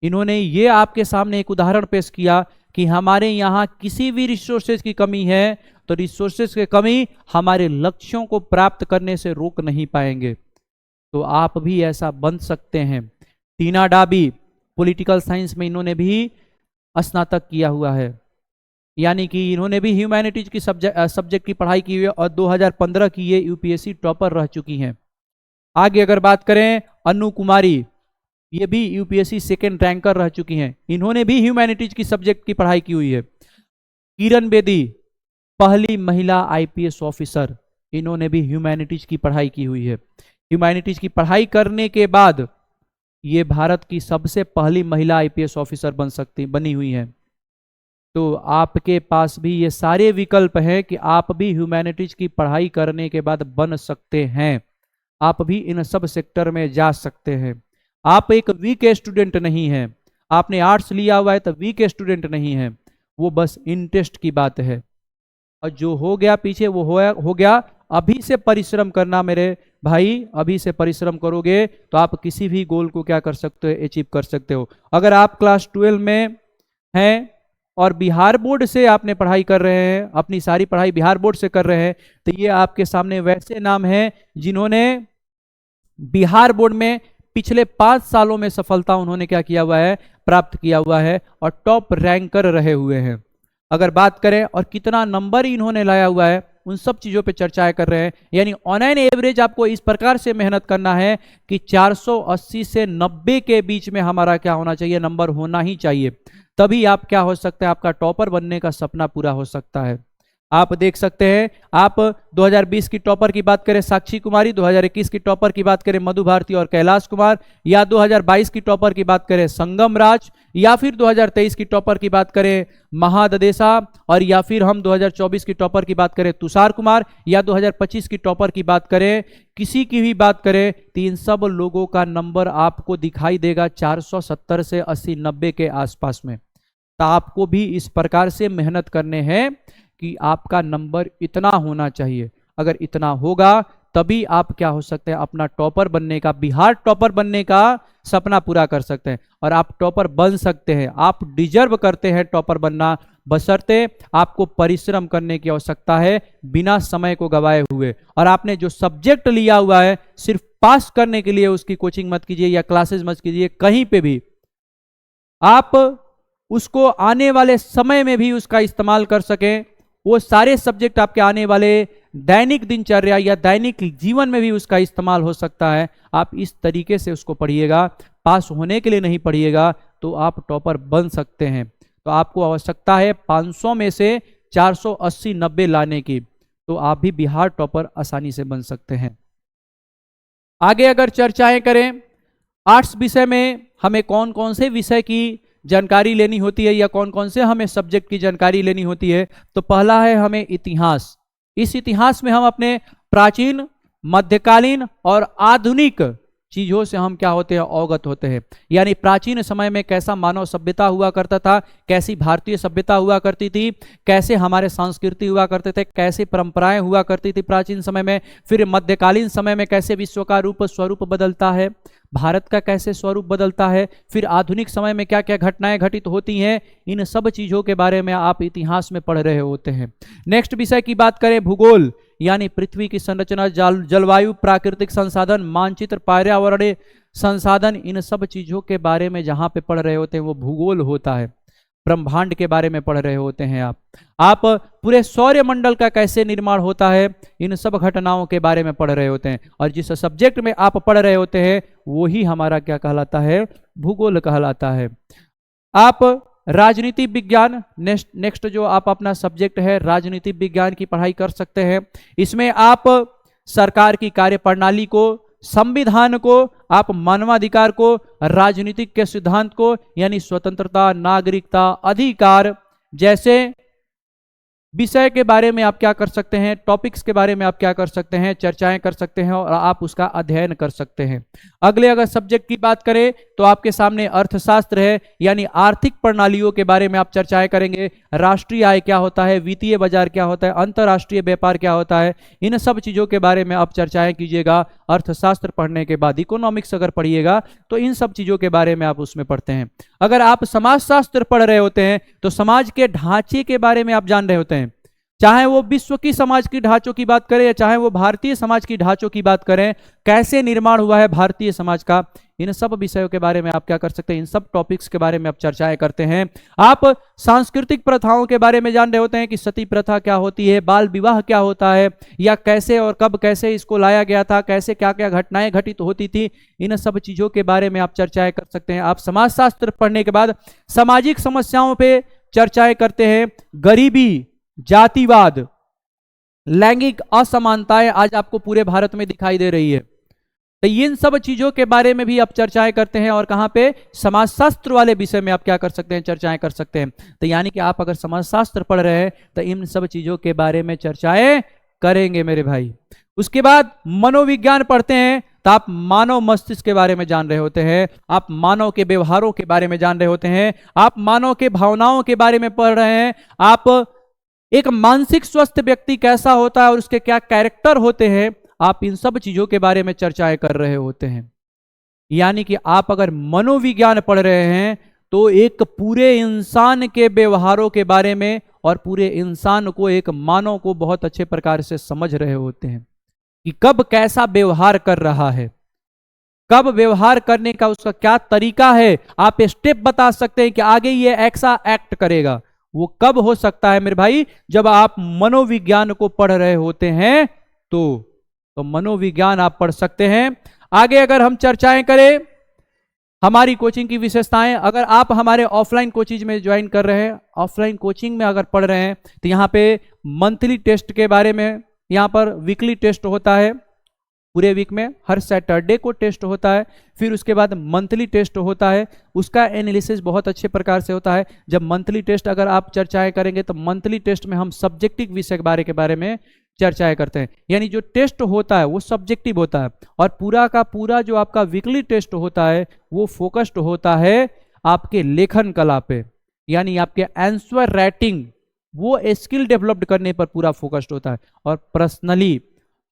Speaker 1: इन्होंने ये आपके सामने एक उदाहरण पेश किया कि हमारे यहाँ किसी भी रिसोर्सेज की कमी है तो रिसोर्सेज की कमी हमारे लक्ष्यों को प्राप्त करने से रोक नहीं पाएंगे। तो आप भी ऐसा बन सकते हैं। टीना डाबी पॉलिटिकल साइंस में इन्होंने भी स्नातक किया हुआ है, यानी कि इन्होंने भी ह्यूमैनिटीज की सब्जेक्ट की पढ़ाई की हुई है और 2015 की ये UPSC टॉपर रह चुकी हैं। आगे अगर बात करें अनु कुमारी, ये भी UPSC 2nd रैंकर रह चुकी हैं, इन्होंने भी ह्यूमैनिटीज की सब्जेक्ट की पढ़ाई की हुई है। किरण बेदी पहली महिला IPS ऑफिसर, इन्होंने भी ह्यूमैनिटीज की पढ़ाई की हुई है। ह्यूमैनिटीज की पढ़ाई करने के बाद ये भारत की सबसे पहली महिला IPS ऑफिसर बनी हुई हैं। तो आपके पास भी ये सारे विकल्प हैं कि आप भी ह्यूमैनिटीज की पढ़ाई करने के बाद बन सकते हैं, आप भी इन सब सेक्टर में जा सकते हैं। आप एक वीक स्टूडेंट नहीं हैं, आपने आर्ट्स लिया हुआ है तो वीक स्टूडेंट नहीं है, वो बस इंटरेस्ट की बात है, और जो हो गया पीछे वो हो गया। अभी से परिश्रम करना मेरे भाई, अभी से परिश्रम करोगे तो आप किसी भी गोल को क्या कर सकते हो, अचीव कर सकते हो। अगर आप क्लास 12 में हैं और बिहार बोर्ड से आपने पढ़ाई कर रहे हैं, अपनी सारी पढ़ाई बिहार बोर्ड से कर रहे हैं, तो ये आपके सामने वैसे नाम हैं जिन्होंने बिहार बोर्ड में पिछले 5 सालों में सफलता उन्होंने क्या किया हुआ है, प्राप्त किया हुआ है, और टॉप रैंकर रहे हुए हैं। अगर बात करें और कितना नंबर इन्होंने लाया हुआ है, उन सब चीजों पे चर्चाएं कर रहे हैं। यानी ऑन एन एवरेज आपको इस प्रकार से मेहनत करना है कि 480 से 90 के बीच में हमारा क्या होना चाहिए, नंबर होना ही चाहिए, तभी आप क्या हो सकते हैं, आपका टॉपर बनने का सपना पूरा हो सकता है। आप देख सकते हैं, आप 2020 की टॉपर की बात करें साक्षी कुमारी, 2021 की टॉपर की बात करें मधु भारती और कैलाश कुमार, या 2022 की टॉपर की बात करें संगम राज, या फिर 2023 की टॉपर की बात करें महाददेशा, और या फिर हम 2024 की टॉपर की बात करें तुषार कुमार, या 2025 की टॉपर की बात करें किसी की भी बात करें, तो इन सब लोगों का नंबर आपको दिखाई देगा 470 से 80 90 के आसपास में। तो आपको भी इस प्रकार से मेहनत करने हैं कि आपका नंबर इतना होना चाहिए। अगर इतना होगा तभी आप क्या हो सकते हैं, अपना टॉपर बनने का, बिहार टॉपर बनने का सपना पूरा कर सकते हैं। और आप टॉपर बन सकते हैं, आप डिजर्व करते हैं टॉपर बनना, बशर्ते आपको परिश्रम करने की आवश्यकता है बिना समय को गवाए हुए। और आपने जो सब्जेक्ट लिया हुआ है सिर्फ पास करने के लिए उसकी कोचिंग मत कीजिए या क्लासेस मत कीजिए, कहीं पे भी आप उसको आने वाले समय में भी उसका इस्तेमाल कर सकें। वो सारे सब्जेक्ट आपके आने वाले दैनिक दिनचर्या या दैनिक जीवन में भी उसका इस्तेमाल हो सकता है। आप इस तरीके से उसको पढ़िएगा, पास होने के लिए नहीं पढ़िएगा तो आप टॉपर बन सकते हैं। तो आपको आवश्यकता है 500 में से 480 90 लाने की, तो आप भी बिहार टॉपर आसानी से बन सकते हैं। आगे अगर चर्चाएं करें, आर्ट्स विषय में हमें कौन कौन से विषय की जानकारी लेनी होती है या कौन कौन से हमें सब्जेक्ट की जानकारी लेनी होती है, तो पहला है हमें इतिहास। इस इतिहास में हम अपने प्राचीन, मध्यकालीन और आधुनिक चीजों से हम क्या होते हैं, अवगत होते हैं। यानी प्राचीन समय में कैसा मानव सभ्यता हुआ करता था, कैसी भारतीय सभ्यता हुआ करती थी, कैसे हमारे संस्कृति हुआ करते थे, कैसे परंपराएं हुआ करती थी प्राचीन समय में। फिर मध्यकालीन समय में कैसे विश्व का रूप स्वरूप बदलता है, भारत का कैसे स्वरूप बदलता है, फिर आधुनिक समय में क्या क्या घटनाएं घटित होती हैं, इन सब चीजों के बारे में आप इतिहास में पढ़ रहे होते हैं। नेक्स्ट विषय की बात करें, भूगोल, यानी पृथ्वी की संरचना, जलवायु, प्राकृतिक संसाधन, मानचित्र, पर्यावरणीय संसाधन, इन सब चीजों के बारे में जहां पे पढ़ रहे होते हैं वो भूगोल होता है। ब्रह्मांड के बारे में पढ़ रहे होते हैं आप पूरे सौर मंडल का कैसे निर्माण होता है, इन सब घटनाओं के बारे में पढ़ रहे होते हैं। और जिस सब्जेक्ट में आप पढ़ रहे होते हैं वो ही हमारा क्या कहलाता है, भूगोल कहलाता है। आप राजनीति विज्ञान, नेक्स्ट जो आप अपना सब्जेक्ट है राजनीति विज्ञान की पढ़ाई कर सकते हैं। इसमें आप सरकार की कार्यप्रणाली को, संविधान को, आप मानवाधिकार को, राजनीतिक के सिद्धांत को यानी स्वतंत्रता, नागरिकता, अधिकार जैसे विषय के बारे में आप क्या कर सकते हैं, टॉपिक्स के बारे में आप क्या कर सकते हैं, चर्चाएं कर सकते हैं और आप उसका अध्ययन कर सकते हैं। अगले अगर सब्जेक्ट की बात करें तो आपके सामने अर्थशास्त्र है, यानी आर्थिक प्रणालियों के बारे में आप चर्चाएं करेंगे। राष्ट्रीय आय क्या होता है, वित्तीय बाजार क्या होता है, अंतर्राष्ट्रीय व्यापार क्या होता है, इन सब चीजों के बारे में आप चर्चाएं कीजिएगा। अर्थशास्त्र पढ़ने के बाद इकोनॉमिक्स अगर पढ़िएगा तो इन सब चीजों के बारे में आप उसमें पढ़ते हैं। अगर आप समाजशास्त्र पढ़ रहे होते हैं तो समाज के ढांचे के बारे में आप जान रहे होते हैं, चाहे वो विश्व की समाज की ढांचों की बात करें या चाहे वो भारतीय समाज की ढांचों की बात करें, कैसे निर्माण हुआ है भारतीय समाज का, इन सब विषयों के बारे में आप क्या कर सकते हैं, इन सब टॉपिक्स के बारे में आप चर्चाएं करते हैं। आप सांस्कृतिक प्रथाओं के बारे में जान रहे होते हैं कि सती प्रथा क्या होती है, बाल विवाह क्या होता है, या कैसे और कब कैसे इसको लाया गया था, कैसे क्या क्या घटनाएं घटित होती थी, इन सब चीजों के बारे में आप चर्चाएं कर सकते हैं। आप समाजशास्त्र पढ़ने के बाद सामाजिक समस्याओं पर चर्चाएं करते हैं। गरीबी, जातिवाद, लैंगिक असमानताएं आज आपको पूरे भारत में दिखाई दे रही है, तो इन सब चीजों के बारे में भी आप चर्चाएं करते हैं। और कहां पे, समाजशास्त्र वाले विषय में आप क्या कर सकते हैं, चर्चाएं कर सकते हैं। तो यानी कि आप अगर समाजशास्त्र पढ़ रहे हैं तो इन सब चीजों के बारे में चर्चाएं करेंगे मेरे भाई। उसके बाद मनोविज्ञान पढ़ते हैं तो आप मानव मस्तिष्क के बारे में जान रहे होते हैं, आप मानव के व्यवहारों के बारे में जान रहे होते हैं, आप मानव के भावनाओं के बारे में पढ़ रहे हैं, आप एक मानसिक स्वस्थ व्यक्ति कैसा होता है और उसके क्या कैरेक्टर होते हैं, आप इन सब चीजों के बारे में चर्चाएं कर रहे होते हैं। यानी कि आप अगर मनोविज्ञान पढ़ रहे हैं तो एक पूरे इंसान के व्यवहारों के बारे में और पूरे इंसान को, एक मानव को बहुत अच्छे प्रकार से समझ रहे होते हैं कि कब कैसा व्यवहार कर रहा है, कब व्यवहार करने का उसका क्या तरीका है। आप स्टेप बता सकते हैं कि आगे ये ऐसा एक्ट करेगा, वो कब हो सकता है मेरे भाई, जब आप मनोविज्ञान को पढ़ रहे होते हैं तो मनोविज्ञान आप पढ़ सकते हैं। आगे अगर हम चर्चाएं करें हमारी कोचिंग की विशेषताएं, अगर आप हमारे ऑफलाइन कोचिंग में ज्वाइन कर रहे हैं, ऑफलाइन कोचिंग में अगर पढ़ रहे हैं, तो यहाँ पे मंथली टेस्ट के बारे में, यहाँ पर वीकली टेस्ट होता है, पूरे वीक में हर सैटरडे को टेस्ट होता है, फिर उसके बाद मंथली टेस्ट होता है, उसका एनालिसिस बहुत अच्छे प्रकार से होता है। जब मंथली टेस्ट अगर आप चर्चाएं करेंगे तो मंथली टेस्ट में हम सब्जेक्टिव विषय के बारे में चर्चाएं करते हैं, यानी जो टेस्ट होता है वो सब्जेक्टिव होता है, और पूरा का पूरा जो आपका वीकली टेस्ट होता है वो फोकस्ड होता है आपके लेखन कला पे, यानी आपके आंसर राइटिंग, वो स्किल डेवलप्ड करने पर पूरा फोकस्ड होता है। और पर्सनली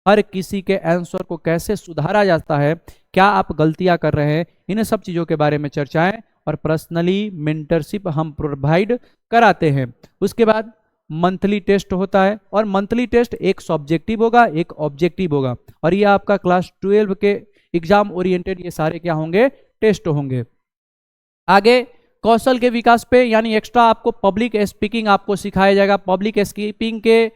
Speaker 1: हर किसी के आंसर को कैसे सुधारा जाता है, क्या आप गलतियां कर रहे हैं, इन सब चीज़ों के बारे में चर्चाएं और पर्सनली मेंटरशिप हम प्रोवाइड कराते हैं। उसके बाद मंथली टेस्ट होता है, और मंथली टेस्ट एक सब्जेक्टिव होगा, एक ऑब्जेक्टिव होगा, और ये आपका क्लास 12 के एग्जाम ओरिएंटेड ये सारे क्या होंगे, टेस्ट होंगे। आगे कौशल के विकास पे, यानी एक्स्ट्रा आपको पब्लिक स्पीकिंग आपको सिखाया जाएगा, पब्लिक स्पीकिंग के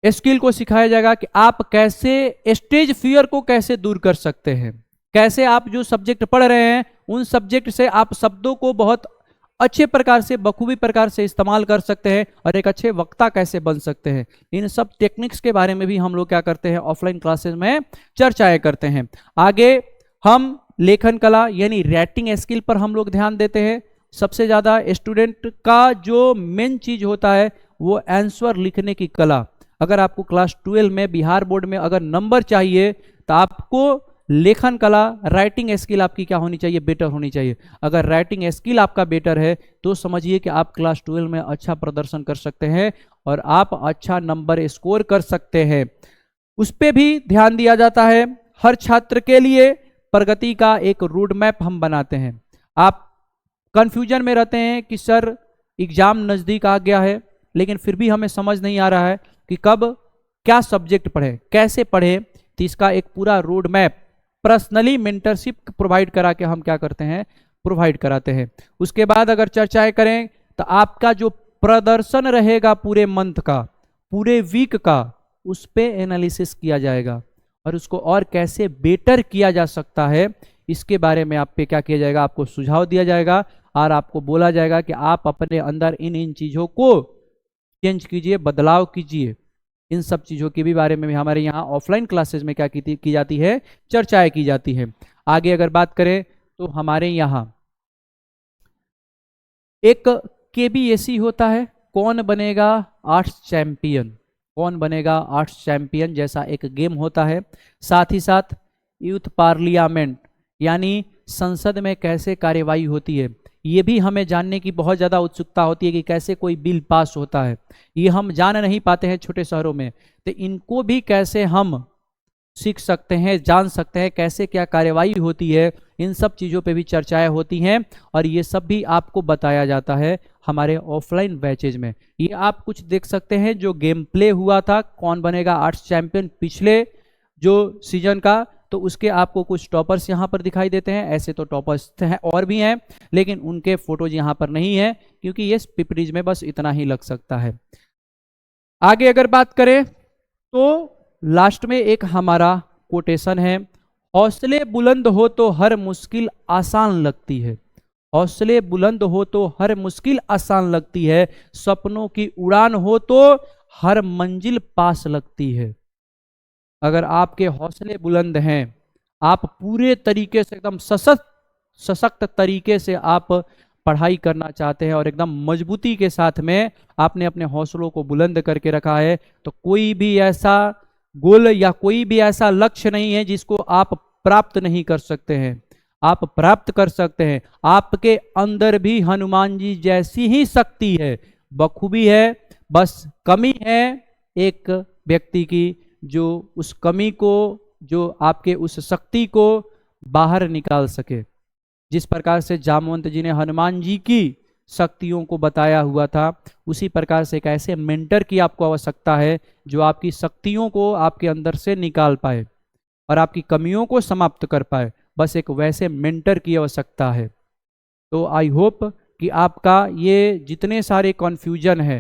Speaker 1: स्किल को सिखाया जाएगा कि आप कैसे स्टेज फियर को कैसे दूर कर सकते हैं, कैसे आप जो सब्जेक्ट पढ़ रहे हैं उन सब्जेक्ट से आप शब्दों को बहुत अच्छे प्रकार से, बखूबी प्रकार से इस्तेमाल कर सकते हैं, और एक अच्छे वक्ता कैसे बन सकते हैं। इन सब टेक्निक्स के बारे में भी हम लोग क्या करते हैं, ऑफलाइन क्लासेस में चर्चाएं करते हैं। आगे हम लेखन कला यानी राइटिंग स्किल पर हम लोग ध्यान देते हैं। सबसे ज़्यादा स्टूडेंट का जो मेन चीज होता है वो आंसर लिखने की कला। अगर आपको क्लास 12 में बिहार बोर्ड में अगर नंबर चाहिए तो आपको लेखन कला, राइटिंग स्किल आपकी क्या होनी चाहिए, बेटर होनी चाहिए। अगर राइटिंग स्किल आपका बेटर है तो समझिए कि आप क्लास 12 में अच्छा प्रदर्शन कर सकते हैं और आप अच्छा नंबर स्कोर कर सकते हैं। उस पर भी ध्यान दिया जाता है। हर छात्र के लिए प्रगति का एक रोड मैप हम बनाते हैं। आप कंफ्यूजन में रहते हैं कि सर एग्जाम नज़दीक आ गया है लेकिन फिर भी हमें समझ नहीं आ रहा है कि कब क्या सब्जेक्ट पढ़े, कैसे पढ़े, तो इसका एक पूरा road map personally mentorship provide करा के हम क्या करते हैं, प्रोवाइड कराते हैं। उसके बाद अगर चर्चाएं करें तो आपका जो प्रदर्शन रहेगा पूरे मंथ का, पूरे वीक का, उस पे एनालिसिस किया जाएगा और उसको और कैसे बेटर किया जा सकता है इसके बारे में आप पे क्या किया जाएगा, आपको सुझाव दिया जाएगा और आपको बोला जाएगा कि आप अपने अंदर इन चीज़ों को चेंज कीजिए, बदलाव कीजिए। इन सब चीज़ों के भी बारे में भी हमारे यहाँ ऑफलाइन क्लासेस में क्या की जाती है, चर्चाएं की जाती है। आगे अगर बात करें तो हमारे यहाँ एक KBSE होता है, कौन बनेगा आर्ट्स चैंपियन, कौन बनेगा आर्ट्स चैंपियन जैसा एक गेम होता है। साथ ही साथ यूथ पार्लियामेंट यानी संसद में कैसे कार्यवाही होती है, ये भी हमें जानने की बहुत ज़्यादा उत्सुकता होती है कि कैसे कोई बिल पास होता है। ये हम जान नहीं पाते हैं छोटे शहरों में, तो इनको भी कैसे हम सीख सकते हैं, जान सकते हैं कैसे क्या कार्यवाही होती है। इन सब चीज़ों पे भी चर्चाएं होती हैं और ये सब भी आपको बताया जाता है हमारे ऑफलाइन बैचेज में। ये आप कुछ देख सकते हैं जो गेम प्ले हुआ था कौन बनेगा आर्ट्स चैंपियन पिछले जो सीजन का, तो उसके आपको कुछ टॉपर्स यहाँ पर दिखाई देते हैं। ऐसे तो टॉपर्स हैं और भी हैं लेकिन उनके फोटोज यहाँ पर नहीं है क्योंकि ये पिपरीज में बस इतना ही लग सकता है। आगे अगर बात करें तो लास्ट में एक हमारा कोटेशन है, हौसले बुलंद हो तो हर मुश्किल आसान लगती है, हौसले बुलंद हो तो हर मुश्किल आसान लगती है, सपनों की उड़ान हो तो हर मंजिल पास लगती है। अगर आपके हौसले बुलंद हैं, आप पूरे तरीके से एकदम सशक्त तरीके से आप पढ़ाई करना चाहते हैं और एकदम मजबूती के साथ में आपने अपने हौसलों को बुलंद करके रखा है, तो कोई भी ऐसा गोल या कोई भी ऐसा लक्ष्य नहीं है जिसको आप प्राप्त नहीं कर सकते हैं। आप प्राप्त कर सकते हैं। आपके अंदर भी हनुमान जी जैसी ही शक्ति है, बखूबी है, बस कमी है एक व्यक्ति की जो उस कमी को, जो आपके उस शक्ति को बाहर निकाल सके। जिस प्रकार से जामवंत जी ने हनुमान जी की शक्तियों को बताया हुआ था, उसी प्रकार से एक ऐसे मेंटर की आपको आवश्यकता है जो आपकी शक्तियों को आपके अंदर से निकाल पाए और आपकी कमियों को समाप्त कर पाए। बस एक वैसे मेंटर की आवश्यकता है। तो आई होप कि आपका ये जितने सारे कन्फ्यूजन है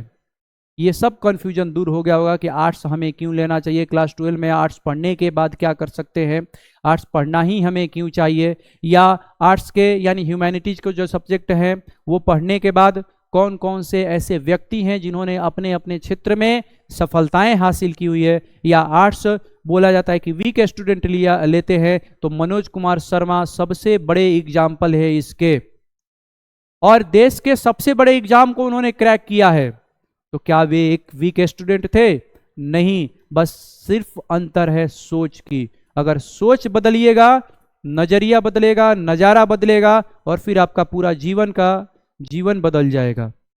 Speaker 1: ये सब कन्फ्यूजन दूर हो गया होगा कि आर्ट्स हमें क्यों लेना चाहिए, क्लास 12 में आर्ट्स पढ़ने के बाद क्या कर सकते हैं, आर्ट्स पढ़ना ही हमें क्यों चाहिए, या आर्ट्स के यानी ह्यूमैनिटीज के जो सब्जेक्ट हैं वो पढ़ने के बाद कौन कौन से ऐसे व्यक्ति हैं जिन्होंने अपने अपने क्षेत्र में सफलताएं हासिल की हुई है, या आर्ट्स बोला जाता है कि वीक स्टूडेंट लेते हैं, तो मनोज कुमार शर्मा सबसे बड़े एग्जाम्पल है इसके। और देश के सबसे बड़े एग्जाम को उन्होंने क्रैक किया है, तो क्या वे एक वीक स्टूडेंट थे? नहीं, बस सिर्फ अंतर है सोच की। अगर सोच बदलिएगा, नजरिया बदलेगा, नजारा बदलेगा, और फिर आपका पूरा जीवन बदल जाएगा।